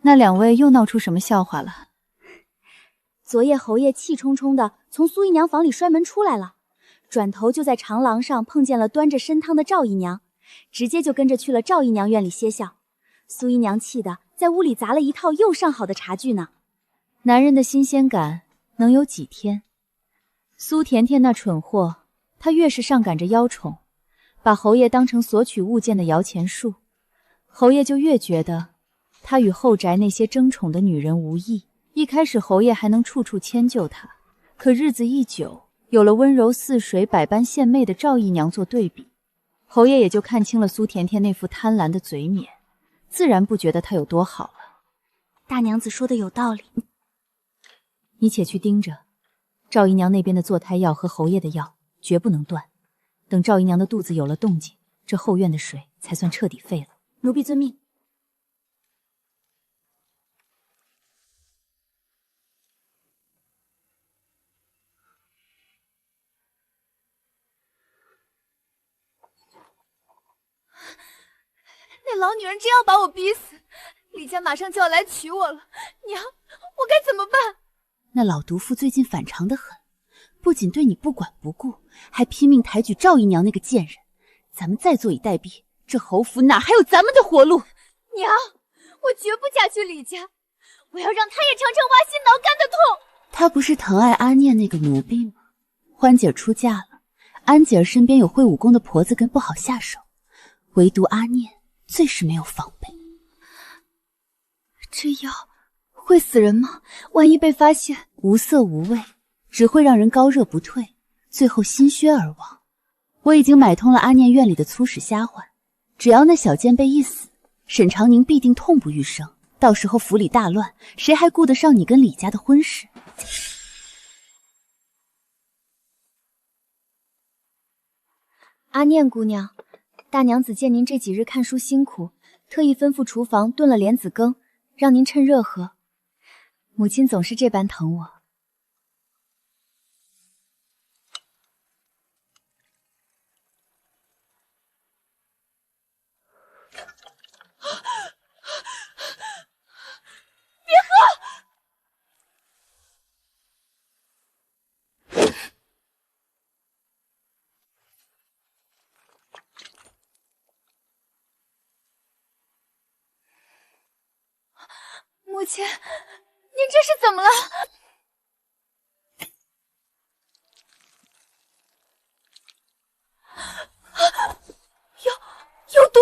那2位又闹出什么笑话了？昨夜侯爷气冲冲的从苏姨娘房里摔门出来了，转头就在长廊上碰见了端着参汤的赵姨娘，直接就跟着去了赵姨娘院里歇笑。苏姨娘气的在屋里砸了一套又上好的茶具呢。男人的新鲜感能有几天？苏甜甜那蠢货，她越是上赶着妖宠，把侯爷当成索取物件的摇钱树，侯爷就越觉得他与后宅那些争宠的女人无异。一开始侯爷还能处处迁就他，可日子一久，有了温柔似水、百般献媚的赵姨娘做对比，侯爷也就看清了苏甜甜那副贪婪的嘴脸，自然不觉得她有多好了。大娘子说的有道理，你且去盯着赵姨娘那边的坐胎药和侯爷的药，绝不能断。等赵姨娘的肚子有了动静，这后院的水才算彻底废了。奴婢遵命。那老女人真要把我逼死，李家马上就要来娶我了，娘，我该怎么办？那老毒妇最近反常得很，不仅对你不管不顾，还拼命抬举赵姨娘那个贱人。咱们再坐以待毙，这侯府哪还有咱们的活路？娘，我绝不嫁去李家，我要让他也尝尝挖心挠肝的痛。他不是疼爱阿念那个奴婢吗？欢姐儿出嫁了，安姐儿身边有会武功的婆子跟不好下手，唯独阿念最是没有防备。这药会死人吗？万一被发现，无色无味，只会让人高热不退，最后心虚而亡。我已经买通了阿念院里的粗使丫鬟，只要那小贱婢一死，沈长宁必定痛不欲生，到时候府里大乱，谁还顾得上你跟李家的婚事？阿念姑娘，大娘子见您这几日看书辛苦，特意吩咐厨房炖了莲子羹，让您趁热喝。母亲总是这般疼我。别喝！母亲，您这是怎么了？有毒！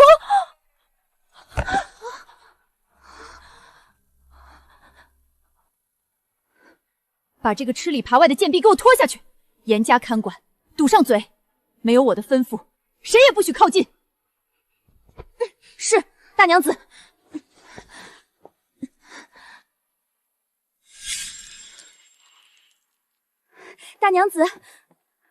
把这个吃里扒外的贱婢给我拖下去，严加看管，堵上嘴。没有我的吩咐，谁也不许靠近。是，大娘子。大娘子，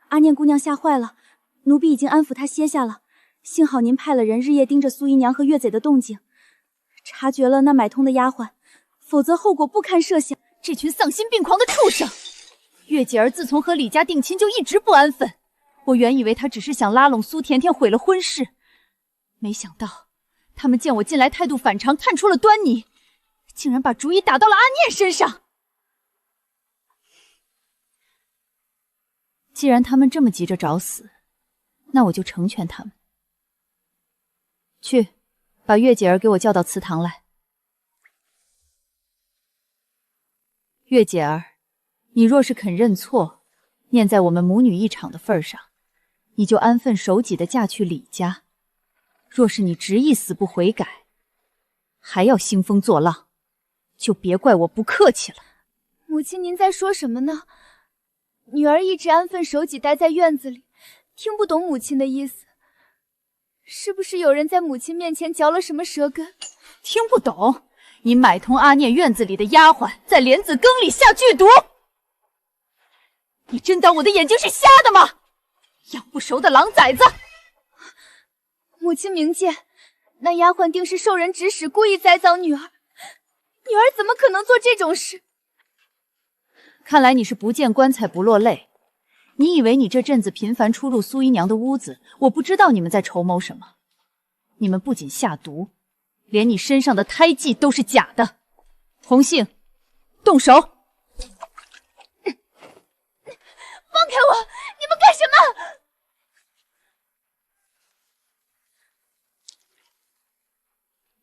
阿念姑娘吓坏了，奴婢已经安抚她歇下了。幸好您派了人日夜盯着苏姨娘和月贼的动静，察觉了那买通的丫鬟，否则后果不堪设想。这群丧心病狂的畜生！月姐儿自从和李家定亲就一直不安分，我原以为她只是想拉拢苏甜甜毁了婚事，没想到他们见我进来态度反常，看出了端倪，竟然把主意打到了阿念身上。既然他们这么急着找死，那我就成全他们。去，把月姐儿给我叫到祠堂来。月姐儿，你若是肯认错，念在我们母女一场的份上，你就安分守己的嫁去李家；若是你执意死不悔改，还要兴风作浪，就别怪我不客气了。母亲，您在说什么呢？女儿一直安分守己待在院子里，听不懂母亲的意思。是不是有人在母亲面前嚼了什么舌根？听不懂？你买通阿念院子里的丫鬟，在莲子羹里下剧毒，你真当我的眼睛是瞎的吗？养不熟的狼崽子！母亲明鉴，那丫鬟定是受人指使，故意栽赃女儿。女儿怎么可能做这种事？看来你是不见棺材不落泪。你以为你这阵子频繁出入苏姨娘的屋子，我不知道你们在筹谋什么？你们不仅下毒，连你身上的胎记都是假的。红杏，动手！放开我！你们干什么？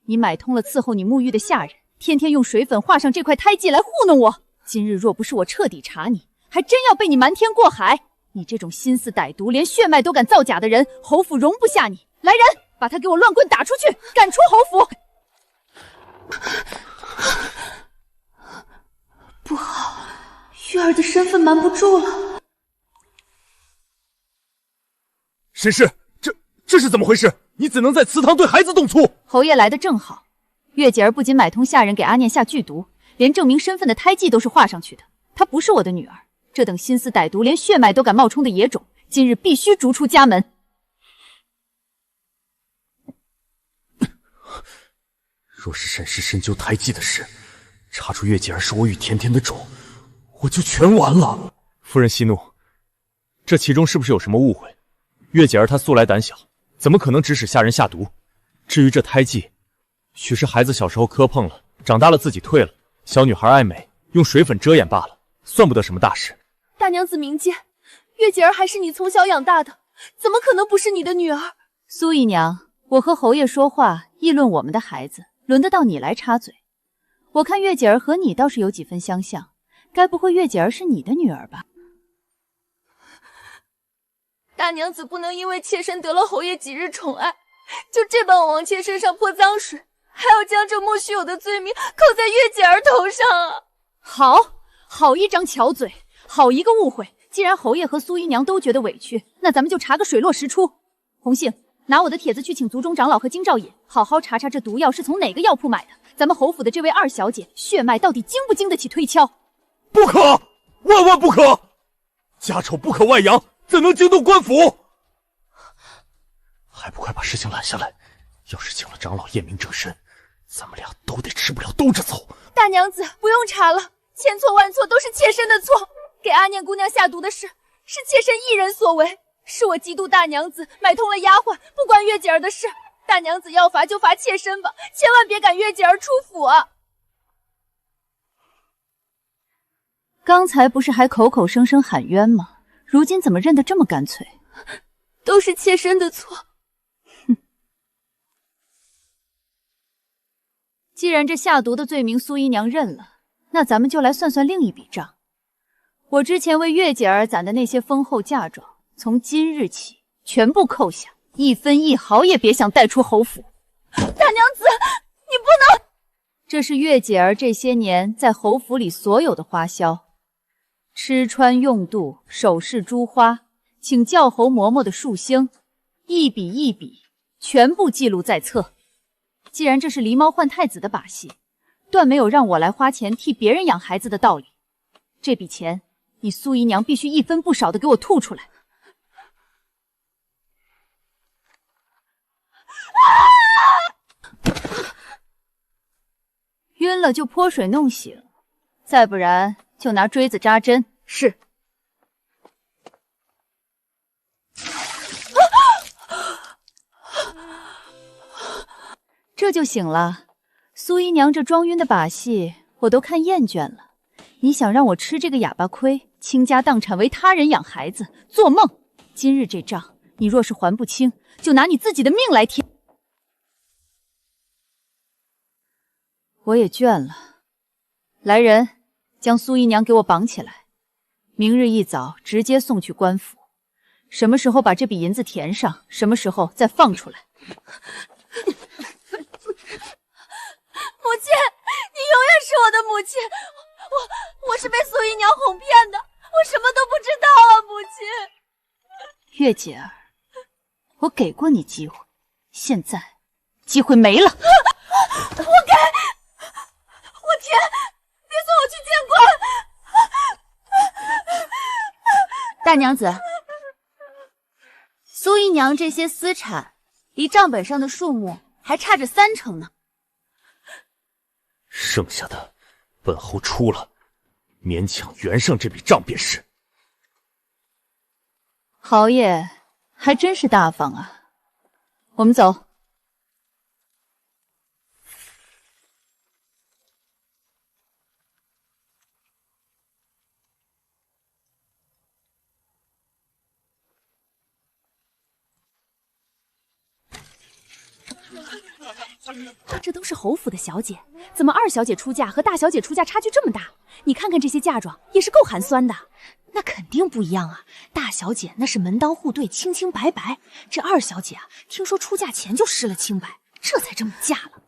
你买通了伺候你沐浴的下人，天天用水粉画上这块胎记来糊弄我。今日若不是我彻底查你，还真要被你瞒天过海。你这种心思歹毒，连血脉都敢造假的人，侯府容不下你。来人，把他给我乱棍打出去，赶出侯府！不好，月儿的身份瞒不住了。沈氏，这是怎么回事？你怎能在祠堂对孩子动粗？侯爷来的正好，月姐儿不仅买通下人给阿念下剧毒，连证明身份的胎记都是画上去的。她不是我的女儿，这等心思歹毒，连血脉都敢冒充的野种，今日必须逐出家门。若是沈氏深究胎记的事，查出月姐儿是我与甜甜的种，我就全完了。夫人息怒，这其中是不是有什么误会？月姐儿她素来胆小，怎么可能指使下人下毒？至于这胎记，许是孩子小时候磕碰了，长大了自己退了。小女孩爱美，用水粉遮掩罢了，算不得什么大事。大娘子明鉴，月姐儿还是你从小养大的，怎么可能不是你的女儿？苏姨娘，我和侯爷说话议论我们的孩子，轮得到你来插嘴？我看月姐儿和你倒是有几分相像，该不会月姐儿是你的女儿吧？大娘子不能因为妾身得了侯爷几日宠爱，就这般往妾身上泼脏水，还要将这莫须有的罪名扣在月姐儿头上啊！好一张巧嘴，好一个误会。既然侯爷和苏姨娘都觉得委屈，那咱们就查个水落石出。红杏，拿我的帖子去请族中长老和京兆尹，好好查查这毒药是从哪个药铺买的。咱们侯府的这位二小姐血脉到底经不经得起推敲？不可，万万不可！家丑不可外扬，怎能惊动官府？还不快把事情揽下来！要是请了长老验明正身，咱们俩都得吃不了兜着走。大娘子不用查了，千错万错都是妾身的错。给阿念姑娘下毒的事是妾身一人所为，是我嫉妒大娘子买通了丫鬟，不关月姐儿的事。大娘子要罚就罚妾身吧，千万别赶月姐儿出府啊！刚才不是还口口声声喊冤吗？如今怎么认得这么干脆？都是妾身的错。哼！既然这下毒的罪名苏姨娘认了，那咱们就来算算另一笔账。我之前为月姐儿攒的那些丰厚嫁妆，从今日起全部扣下，一分一毫也别想带出侯府。大娘子，你不能！这是月姐儿这些年在侯府里所有的花销，吃穿用度、首饰珠花，请教侯嬷嬷的数星，一笔一笔全部记录在册。既然这是狸猫换太子的把戏，断没有让我来花钱替别人养孩子的道理。这笔钱，你苏姨娘必须一分不少的给我吐出来。晕了就泼水弄醒，再不然就拿锥子扎针。是。这就醒了。苏姨娘这装晕的把戏我都看厌倦了。你想让我吃这个哑巴亏，倾家荡产为他人养孩子，做梦！今日这账，你若是还不清，就拿你自己的命来填。我也倦了。来人，将苏姨娘给我绑起来，明日一早直接送去官府。什么时候把这笔银子填上，什么时候再放出来。母亲，你永远是我的母亲。我是被苏姨娘哄骗的，我什么都不知道啊，母亲。月姐儿，我给过你机会，现在机会没了。活该！我天，别送我去见官！大娘子，苏姨娘这些私产离账本上的数目还差着30%呢。剩下的本侯出了，勉强圆上这笔账便是。侯爷还真是大方啊，我们走。这都是侯府的小姐，怎么二小姐出嫁和大小姐出嫁差距这么大？你看看这些嫁妆，也是够寒酸的。那肯定不一样啊！大小姐那是门当户对，清清白白；这二小姐啊，听说出嫁前就失了清白，这才这么嫁了。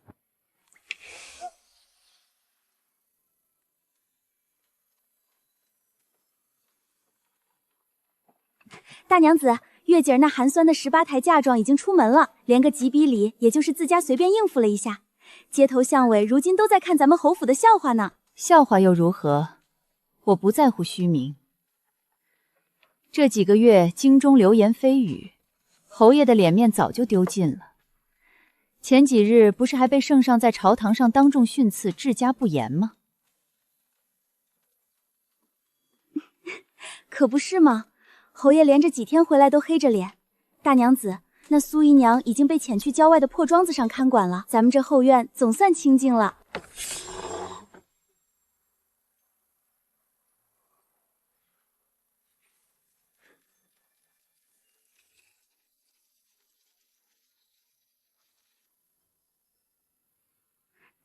大娘子，月姐儿那寒酸的18抬嫁妆已经出门了，连个几笔礼，也就是自家随便应付了一下。街头巷尾如今都在看咱们侯府的笑话呢。笑话又如何？我不在乎虚名。这几个月京中流言蜚语，侯爷的脸面早就丢尽了。前几日不是还被圣上在朝堂上当众训斥，治家不严吗？可不是吗？侯爷连着几天回来都黑着脸。大娘子，那苏姨娘已经被遣去郊外的破庄子上看管了，咱们这后院总算清静了。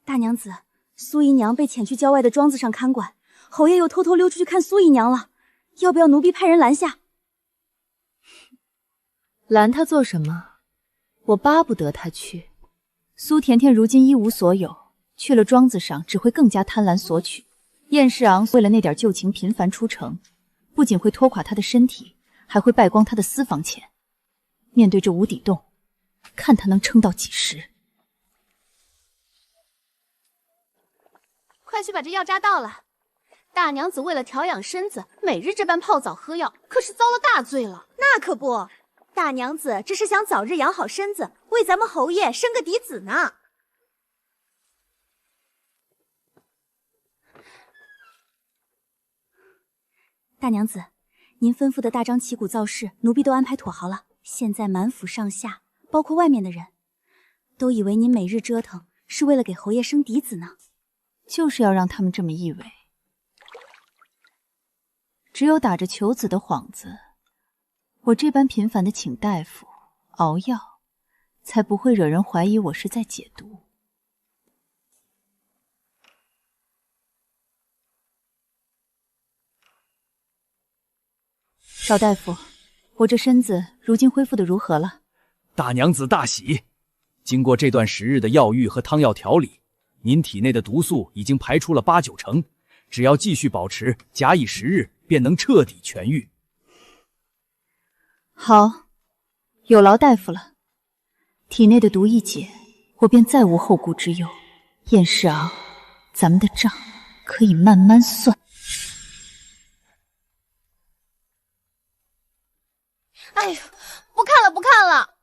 大娘子，苏姨娘被遣去郊外的庄子上看管，侯爷又偷偷溜出去看苏姨娘了，要不要奴婢派人拦下？拦他做什么？我巴不得他去。苏甜甜如今一无所有，去了庄子上只会更加贪婪索取。燕世昂为了那点旧情频繁出城，不仅会拖垮他的身体，还会败光他的私房钱。面对这无底洞，看他能撑到几时。快去把这药扎到了。大娘子为了调养身子，每日这般泡澡喝药，可是遭了大罪了。那可不，大娘子这是想早日养好身子，为咱们侯爷生个嫡子呢。大娘子，您吩咐的大张旗鼓造势，奴婢都安排妥好了。现在满府上下，包括外面的人，都以为您每日折腾是为了给侯爷生嫡子呢。就是要让他们这么以为。只有打着求子的幌子，我这般频繁的请大夫熬药，才不会惹人怀疑我是在解毒。邵大夫，我这身子如今恢复的如何了？大娘子大喜，经过这段时日的药浴和汤药调理，您体内的毒素已经排出了8、9成，只要继续保持，假以时日，便能彻底痊愈。好，有劳大夫了。体内的毒一解，我便再无后顾之忧。燕世昂，咱们的账可以慢慢算。哎呀，不看了，不看了！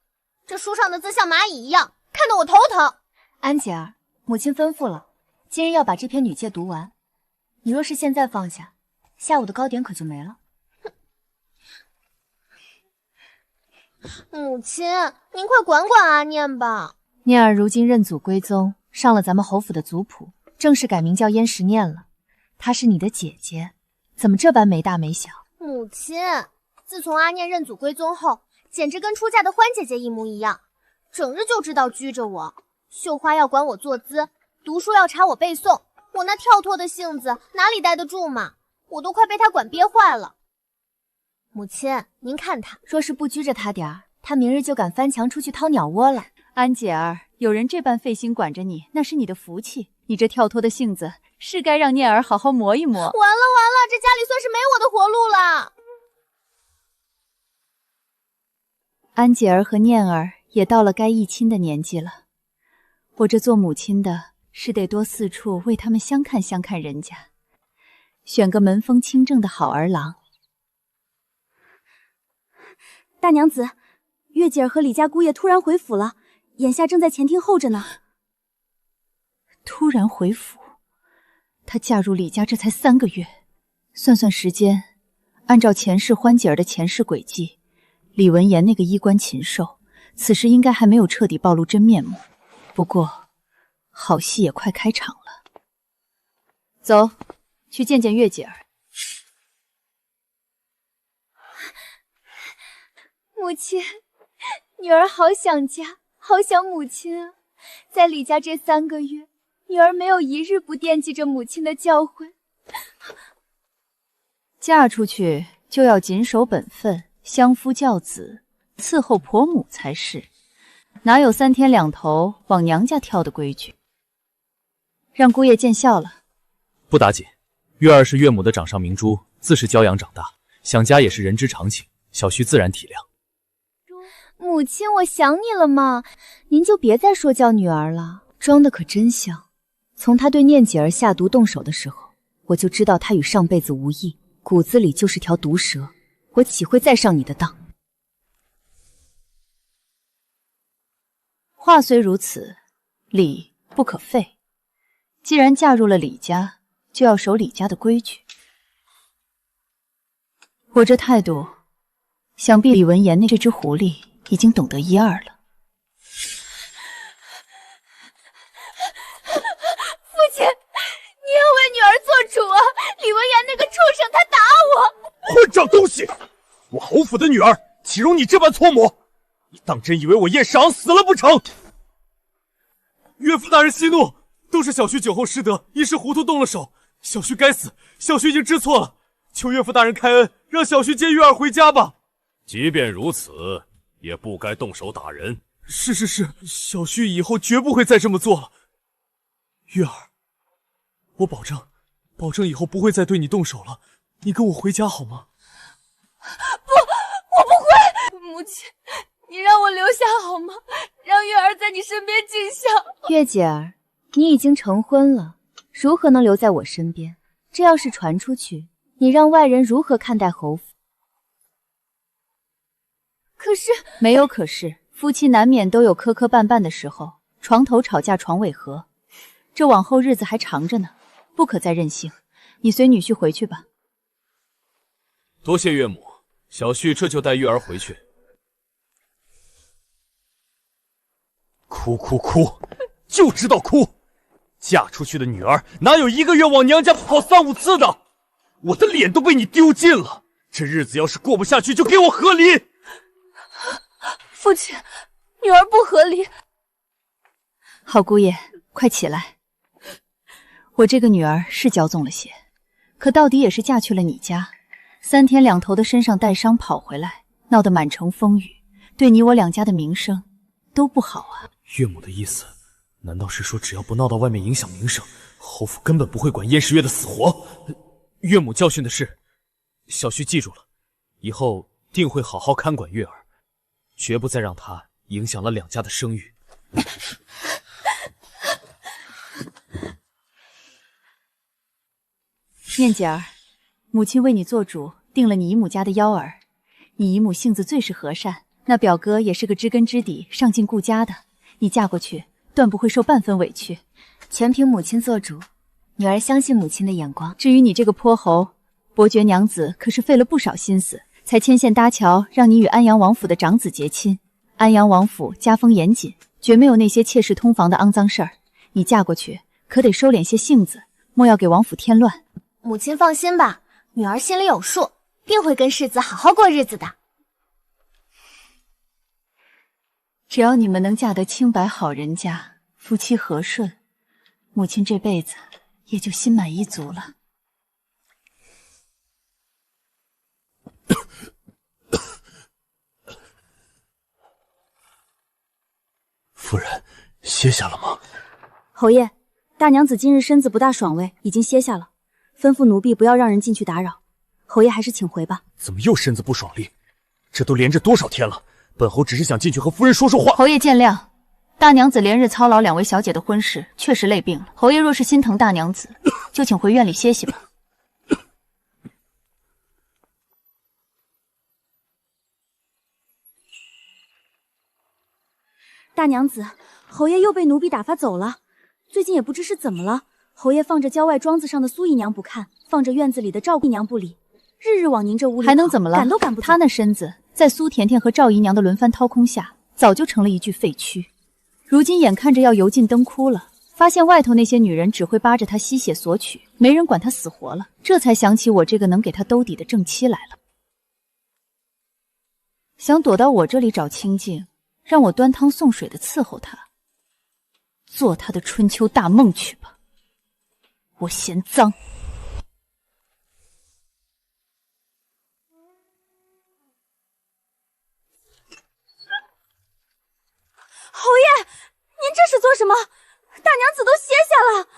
这书上的字像蚂蚁一样，看得我头疼。安姐儿，母亲吩咐了，今日要把这篇女诫读完。你若是现在放下，下午的糕点可就没了。母亲，您快管管阿念吧。念儿如今认祖归宗，上了咱们侯府的族谱，正式改名叫燕时念了。她是你的姐姐，怎么这般没大没小？母亲，自从阿念认祖归宗后，简直跟出嫁的欢姐姐一模一样，整日就知道拘着我，绣花要管我坐姿，读书要查我背诵，我那跳脱的性子哪里待得住嘛？我都快被她管憋坏了。母亲，您看她，若是不拘着她点儿，她明日就敢翻墙出去掏鸟窝了。安姐儿，有人这般费心管着你，那是你的福气。你这跳脱的性子，是该让念儿好好磨一磨。完了完了，这家里算是没我的活路了。安姐儿和念儿也到了该议亲的年纪了，我这做母亲的是得多四处为他们相看相看人家，选个门风清正的好儿郎。大娘子，月姐儿和李家姑爷突然回府了，眼下正在前厅候着呢。突然回府？她嫁入李家这才3个月，算算时间，按照前世欢姐儿的前世轨迹，李文言那个衣冠禽兽，此时应该还没有彻底暴露真面目。不过，好戏也快开场了。走，去见见月姐儿。母亲，女儿好想家，好想母亲啊！在李家这3个月，女儿没有一日不惦记着母亲的教诲。嫁出去就要谨守本分，相夫教子，伺候婆母才是，哪有3天2头往娘家跳的规矩？让姑爷见笑了。不打紧，月儿是岳母的掌上明珠，自是娇养长大，想家也是人之常情。小婿自然体谅。母亲，我想你了嘛，您就别再说叫女儿了，装的可真像。从她对念姐儿下毒动手的时候，我就知道她与上辈子无异，骨子里就是条毒蛇，我岂会再上你的当？话虽如此，礼不可废。既然嫁入了李家，就要守李家的规矩。我这态度，想必李文言那这只狐狸已经懂得一二了。父亲，你要为女儿做主啊！李文言那个畜生，他打我！混账东西！我侯府的女儿，岂容你这般搓磨？你当真以为我燕世昂死了不成？岳父大人息怒，都是小婿酒后失德，一时糊涂动了手，小婿该死，小婿已经知错了，求岳父大人开恩，让小婿接月儿回家吧。即便如此，也不该动手打人。是，小婿以后绝不会再这么做了。月儿，我保证以后不会再对你动手了，你跟我回家好吗？不，我不会。母亲，你让我留下好吗？让月儿在你身边尽孝。月姐儿，你已经成婚了，如何能留在我身边？这要是传出去，你让外人如何看待侯府？可是没有可是，夫妻难免都有磕磕绊绊的时候，床头吵架床尾和，这往后日子还长着呢，不可再任性。你随女婿回去吧。多谢岳母，小婿这就带月儿回去。哭，就知道哭！嫁出去的女儿哪有1个月往娘家跑3、5次的？我的脸都被你丢尽了，这日子要是过不下去，就给我和离！父亲，女儿不合理。好姑爷，快起来！我这个女儿是骄纵了些，可到底也是嫁去了你家，3天2头的身上带伤跑回来，闹得满城风雨，对你我2家的名声都不好啊。岳母的意思，难道是说只要不闹到外面影响名声，侯府根本不会管燕世月的死活？岳母教训的是，小婿记住了，以后定会好好看管月儿，绝不再让她影响了2家的声誉。念姐儿，母亲为你做主，定了你姨母家的幺儿。你姨母性子最是和善，那表哥也是个知根知底、上进顾家的，你嫁过去断不会受半分委屈。全凭母亲做主，女儿相信母亲的眼光。至于你这个泼猴，伯爵娘子可是费了不少心思，才牵线搭桥，让你与安阳王府的长子结亲。安阳王府家风严谨，绝没有那些妾室通房的肮脏事儿。你嫁过去可得收敛些性子，莫要给王府添乱。母亲放心吧，女儿心里有数，定会跟世子好好过日子的。只要你们能嫁得清白好人家，夫妻和顺，母亲这辈子也就心满意足了。夫人，歇下了吗？侯爷，大娘子今日身子不大爽胃，已经歇下了，吩咐奴婢不要让人进去打扰。侯爷还是请回吧。怎么又身子不爽利？这都连着多少天了？本侯只是想进去和夫人说说话。侯爷见谅，大娘子连日操劳2位小姐的婚事，确实累病了。侯爷若是心疼大娘子，就请回院里歇息吧。大娘子，侯爷又被奴婢打发走了，最近也不知是怎么了。侯爷放着郊外庄子上的苏姨娘不看，放着院子里的赵姨娘不理，日日往您这屋里还能怎么了？赶都赶不走。她那身子在苏甜甜和赵姨娘的轮番掏空下，早就成了一具废躯。如今眼看着要油尽灯枯了，发现外头那些女人只会扒着她吸血索取，没人管她死活了，这才想起我这个能给她兜底的正妻来了。想躲到我这里找清静，让我端汤送水的伺候她，做她的春秋大梦去吧。我嫌脏。侯爷，您这是做什么？大娘子都歇下了。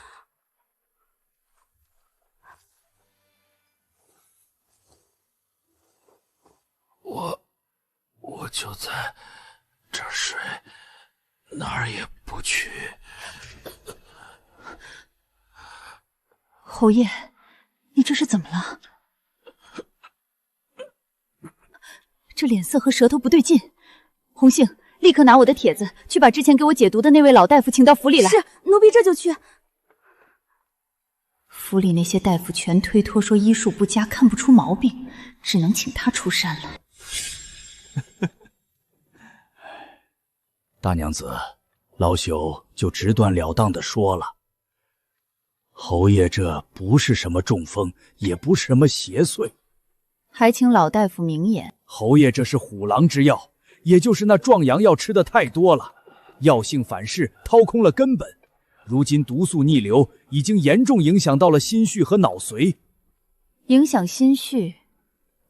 我子，这水哪儿也不去。侯爷，你这是怎么了？这脸色和舌头不对劲。红杏，立刻拿我的帖子去把之前给我解毒的那位老大夫请到府里来。是，奴婢这就去。府里那些大夫全推脱说医术不佳，看不出毛病，只能请他出山了。大娘子，老朽就直断了当的说了，侯爷这不是什么中风，也不是什么邪祟，还请老大夫明言。侯爷这是虎狼之药，也就是那壮阳药吃的太多了，药性反噬，掏空了根本。如今毒素逆流已经严重影响到了心绪和脑髓。影响心绪，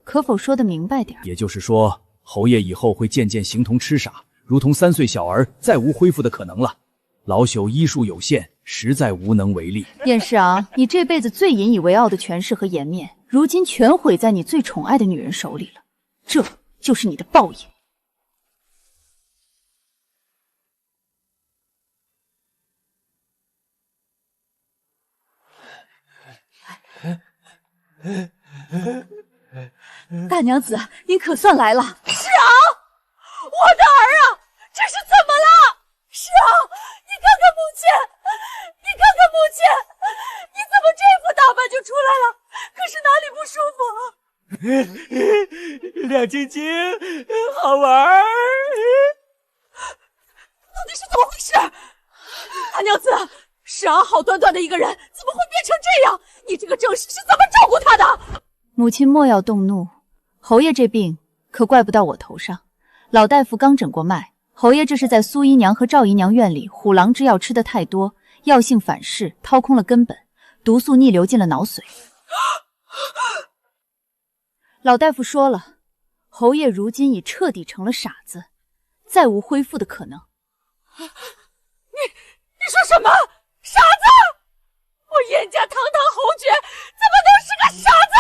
可否说得明白点？也就是说，侯爷以后会渐渐形同痴傻，如同3岁小儿，再无恢复的可能了。老朽医术有限，实在无能为力。晏世昂，你这辈子最引以为傲的权势和颜面，如今全毁在你最宠爱的女人手里了，这就是你的报应。大娘子，您可算来了。世昂，我的儿啊，这是怎么了？世昂，你看看母亲，你看看母亲，你怎么这副打扮就出来了？可是哪里不舒服？亮晶晶，好玩。到底是怎么回事？大娘子，世昂好端端的一个人，怎么会变成这样？你这个正室是怎么照顾他的？母亲莫要动怒，侯爷这病可怪不到我头上。老大夫刚诊过脉，侯爷这是在苏姨娘和赵姨娘院里虎狼之药吃的太多，药性反噬，掏空了根本，毒素逆流进了脑髓。老大夫说了，侯爷如今已彻底成了傻子，再无恢复的可能。你说什么？傻子？我严家堂堂侯爵怎么能是个傻子？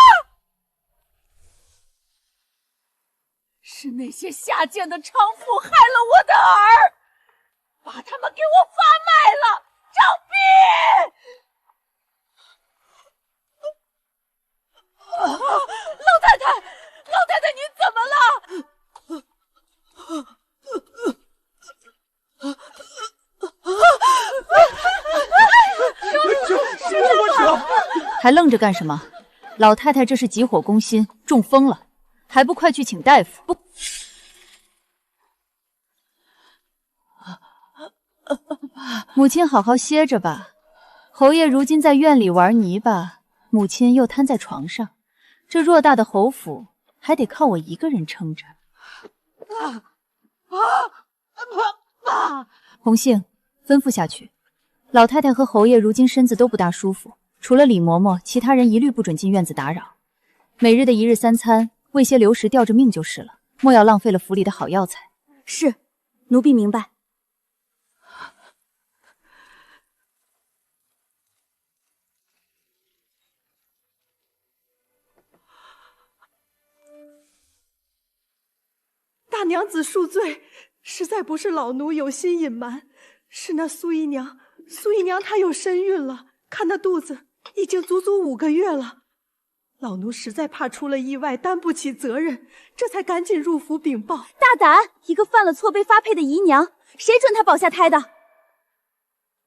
是那些下贱的娼妇害了我的儿，把他们给我发卖了！张碧，老太太，老太太，您怎么了？还愣着干什么？老太太这是急火攻心，中风了，还不快去请大夫？不，母亲好好歇着吧。侯爷如今在院里玩泥巴，母亲又瘫在床上，这偌大的侯府还得靠我一个人撑着。红杏，吩咐下去，老太太和侯爷如今身子都不大舒服，除了李嬷嬷，其他人一律不准进院子打扰。每日的1日3餐，喂些流食吊着命就是了，莫要浪费了府里的好药材。是，奴婢明白。大娘子恕罪，实在不是老奴有心隐瞒，是那苏姨娘她有身孕了，看那肚子已经足足5个月了。老奴实在怕出了意外，担不起责任，这才赶紧入府禀报。大胆！一个犯了错被发配的姨娘，谁准她保下胎的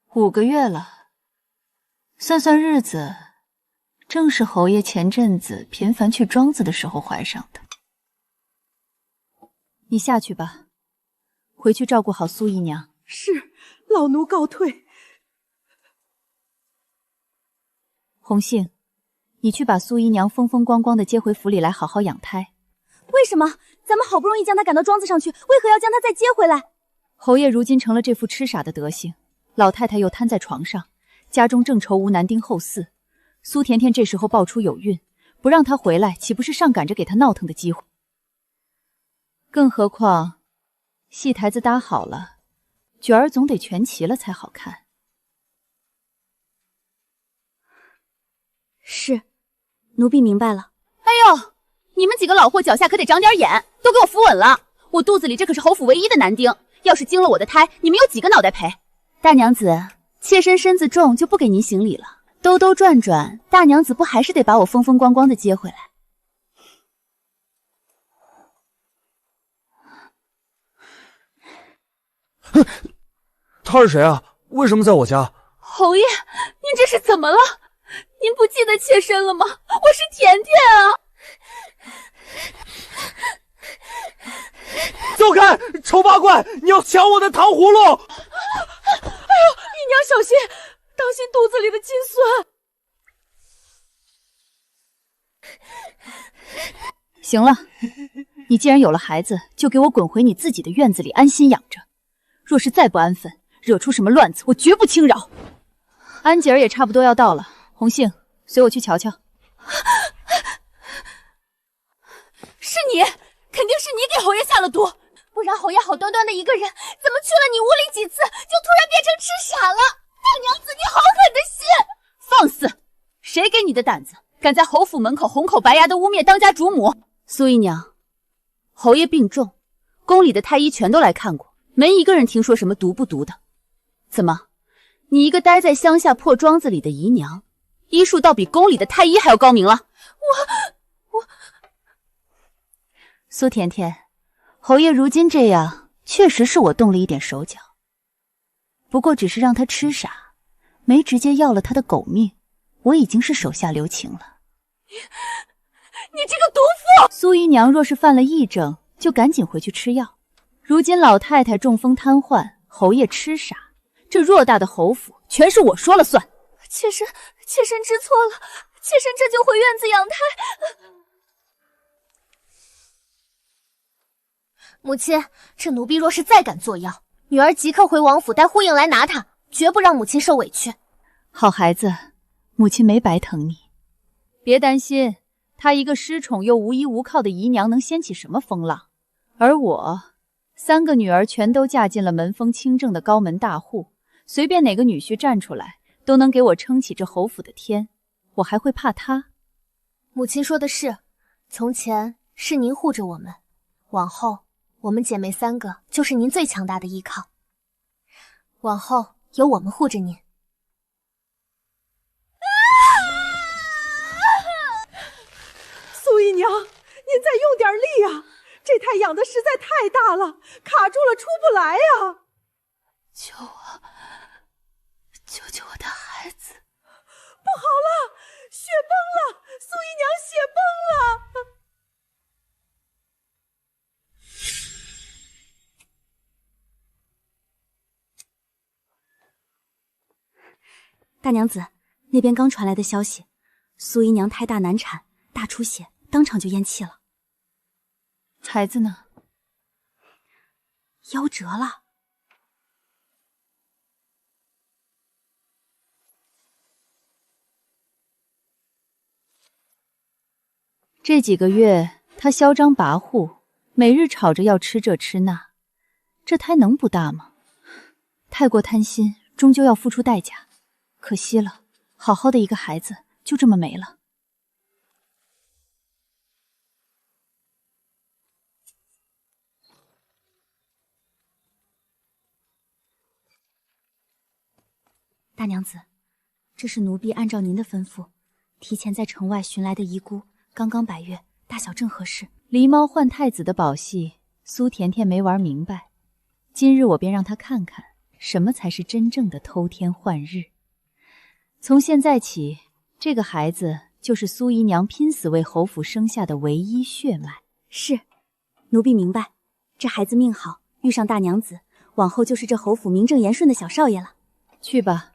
？5个月了，算算日子，正是侯爷前阵子频繁去庄子的时候怀上的。你下去吧，回去照顾好苏姨娘。是，老奴告退。红杏，你去把苏姨娘风风光光的接回府里来，好好养胎。为什么？咱们好不容易将她赶到庄子上去，为何要将她再接回来？侯爷如今成了这副痴傻的德行，老太太又瘫在床上，家中正愁无男丁后嗣。苏甜甜这时候爆出有孕，不让她回来，岂不是上赶着给她闹腾的机会？更何况，戏台子搭好了，角儿总得全齐了才好看。是，奴婢明白了。哎呦，你们几个老货脚下可得长点眼，都给我扶稳了！我肚子里这可是侯府唯一的男丁，要是惊了我的胎，你们有几个脑袋赔？大娘子，妾身身子重，就不给您行礼了。兜兜转转，大娘子不还是得把我风风光光的接回来？他是谁啊？为什么在我家？侯爷，您这是怎么了？您不记得妾身了吗？我是甜甜啊！走开，丑八怪！你要抢我的糖葫芦！哎呦，姨娘小心，当心肚子里的金孙。行了，你既然有了孩子，就给我滚回你自己的院子里安心养着。若是再不安分，惹出什么乱子，我绝不轻饶。安吉儿也差不多要到了，红杏，随我去瞧瞧。是你，肯定是你给侯爷下了毒，不然侯爷好端端的一个人，怎么去了你屋里几次，就突然变成痴傻了？大娘子，你好狠的心！放肆！谁给你的胆子，敢在侯府门口红口白牙的污蔑当家主母？苏姨娘，侯爷病重，宫里的太医全都来看过，没一个人听说什么毒不毒的。怎么，你一个待在乡下破庄子里的姨娘，医术倒比宫里的太医还要高明了？我……苏甜甜，侯爷如今这样，确实是我动了一点手脚，不过只是让他痴傻，没直接要了他的狗命，我已经是手下留情了。你这个毒妇！苏姨娘若是犯了癔症，就赶紧回去吃药。如今老太太中风瘫痪，侯爷痴傻，这偌大的侯府全是我说了算。妾身知错了，妾身这就回院子养胎。母亲，这奴婢若是再敢作妖，女儿即刻回王府带护应来拿她，绝不让母亲受委屈。好孩子，母亲没白疼你。别担心，她一个失宠又无依无靠的姨娘能掀起什么风浪？而我3个女儿全都嫁进了门风清正的高门大户，随便哪个女婿站出来，都能给我撑起这侯府的天，我还会怕他？母亲说的是，从前是您护着我们，往后我们姐妹3个就是您最强大的依靠，往后有我们护着您。苏姨娘，您再用点力啊！这胎养的实在太大了，卡住了出不来呀！救我！救救我的孩子！不好了，雪崩了！苏姨娘雪崩了！大娘子，那边刚传来的消息，苏姨娘胎大难产，大出血，当场就咽气了。孩子呢？夭折了。这几个月他嚣张跋扈，每日吵着要吃这吃那，这胎能不大吗？太过贪心，终究要付出代价。可惜了，好好的一个孩子就这么没了。大娘子，这是奴婢按照您的吩咐，提前在城外寻来的遗孤，刚刚百月，大小正合适。狸猫换太子的把戏，苏甜甜没玩明白。今日我便让她看看，什么才是真正的偷天换日。从现在起，这个孩子就是苏姨娘拼死为侯府生下的唯一血脉。是，奴婢明白。这孩子命好，遇上大娘子，往后就是这侯府名正言顺的小少爷了。去吧，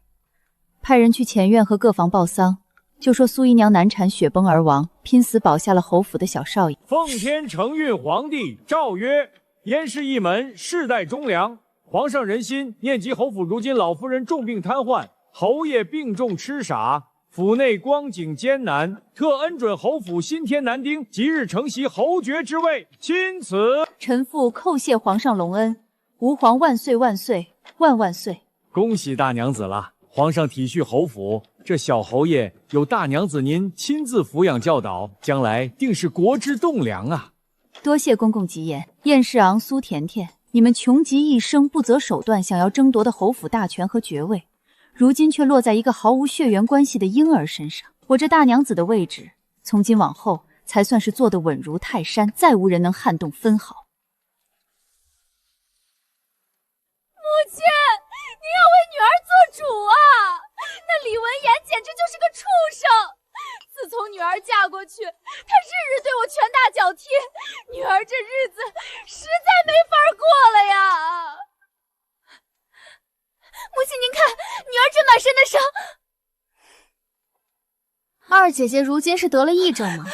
派人去前院和各房报丧，就说苏姨娘难产血崩而亡，拼死保下了侯府的小少爷。奉天承运皇帝诏曰：燕氏一门世代忠良。皇上仁心，念及侯府如今老夫人重病瘫痪，侯爷病重痴傻，府内光景艰难，特恩准侯府新添男丁，即日承袭侯爵之位。钦此。臣妇叩谢皇上隆恩，吾皇万岁万岁万万岁！恭喜大娘子了，皇上体恤侯府，这小侯爷有大娘子您亲自抚养教导，将来定是国之栋梁啊！多谢公公吉言。燕世昂、苏甜甜，你们穷极一生不择手段想要争夺的侯府大权和爵位，如今却落在一个毫无血缘关系的婴儿身上。我这大娘子的位置，从今往后才算是坐得稳如泰山，再无人能撼动分毫。母亲，你要为女儿做主啊！那李文言简直就是个畜生！自从女儿嫁过去，他日日对我拳打脚踢，女儿这日子实在没法过了呀！母亲，您看，女儿这满身的伤。二姐姐如今是得了癔症吗？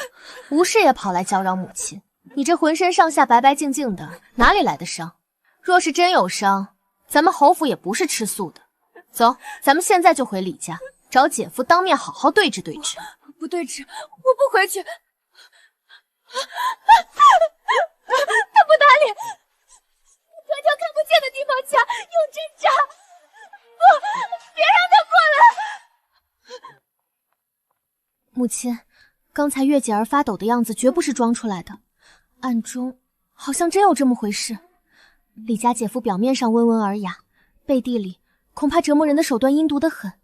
无事也跑来搅扰母亲，你这浑身上下白白净净的，哪里来的伤？若是真有伤，咱们侯府也不是吃素的。走，咱们现在就回李家，找姐夫当面好好对峙对峙。不对峙，我不回去。他不打脸，条条看不见的地方掐，用针扎。不，别让他过来。母亲，刚才月姐儿发抖的样子绝不是装出来的，暗中好像真有这么回事。李家姐夫表面上温文尔雅，背地里恐怕折磨人的手段阴毒得很。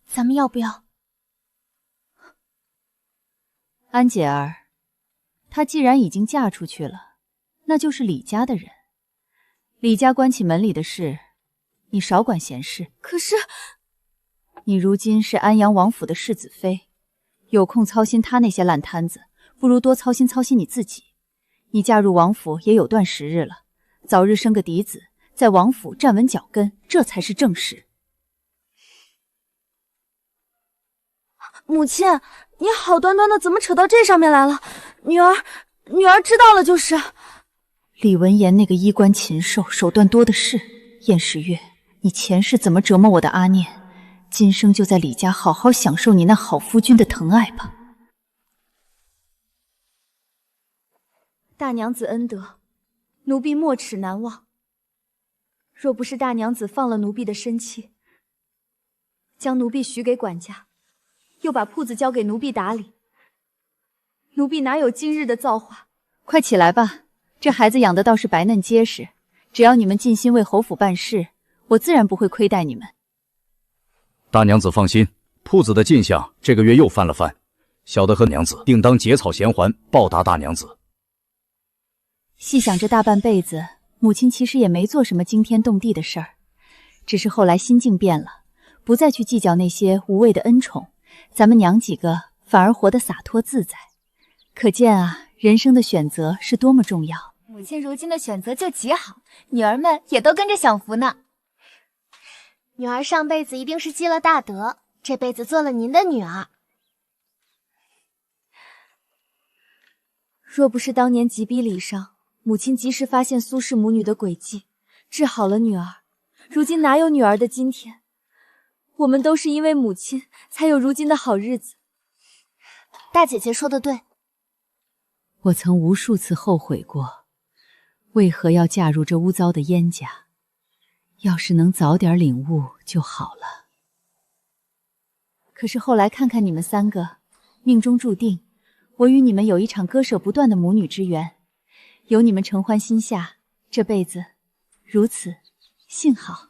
咱们要不要？安姐儿，她既然已经嫁出去了，那就是李家的人。李家关起门里的事，你少管闲事。可是，你如今是安阳王府的世子妃，有空操心他那些烂摊子，不如多操心操心你自己。你嫁入王府也有段时日了，早日生个嫡子，在王府站稳脚跟，这才是正事。母亲，你好端端的怎么扯到这上面来了？女儿知道了就是。李文言那个衣冠禽兽，手段多的是。燕时月，你前世怎么折磨我的阿念，今生就在李家好好享受你那好夫君的疼爱吧。大娘子恩德，奴婢没齿难忘。若不是大娘子放了奴婢的生气，将奴婢许给管家，又把铺子交给奴婢打理，奴婢哪有今日的造化？快起来吧，这孩子养的倒是白嫩结实，只要你们尽心为侯府办事，我自然不会亏待你们。大娘子放心，铺子的进项这个月又翻了番，小的和娘子定当结草衔环，报答大娘子。细想这大半辈子，母亲其实也没做什么惊天动地的事儿，只是后来心境变了，不再去计较那些无谓的恩宠，咱们娘几个反而活得洒脱自在。可见啊，人生的选择是多么重要。母亲如今的选择就极好，女儿们也都跟着享福呢。女儿上辈子一定是积了大德，这辈子做了您的女儿。若不是当年急逼礼上，母亲及时发现苏氏母女的诡计，治好了女儿，如今哪有女儿的今天？我们都是因为母亲才有如今的好日子。大姐姐说的对，我曾无数次后悔过，为何要嫁入这污糟的燕家？要是能早点领悟就好了。可是后来看看你们三个，命中注定，我与你们有一场割舍不断的母女之缘，有你们承欢心下，这辈子如此幸好。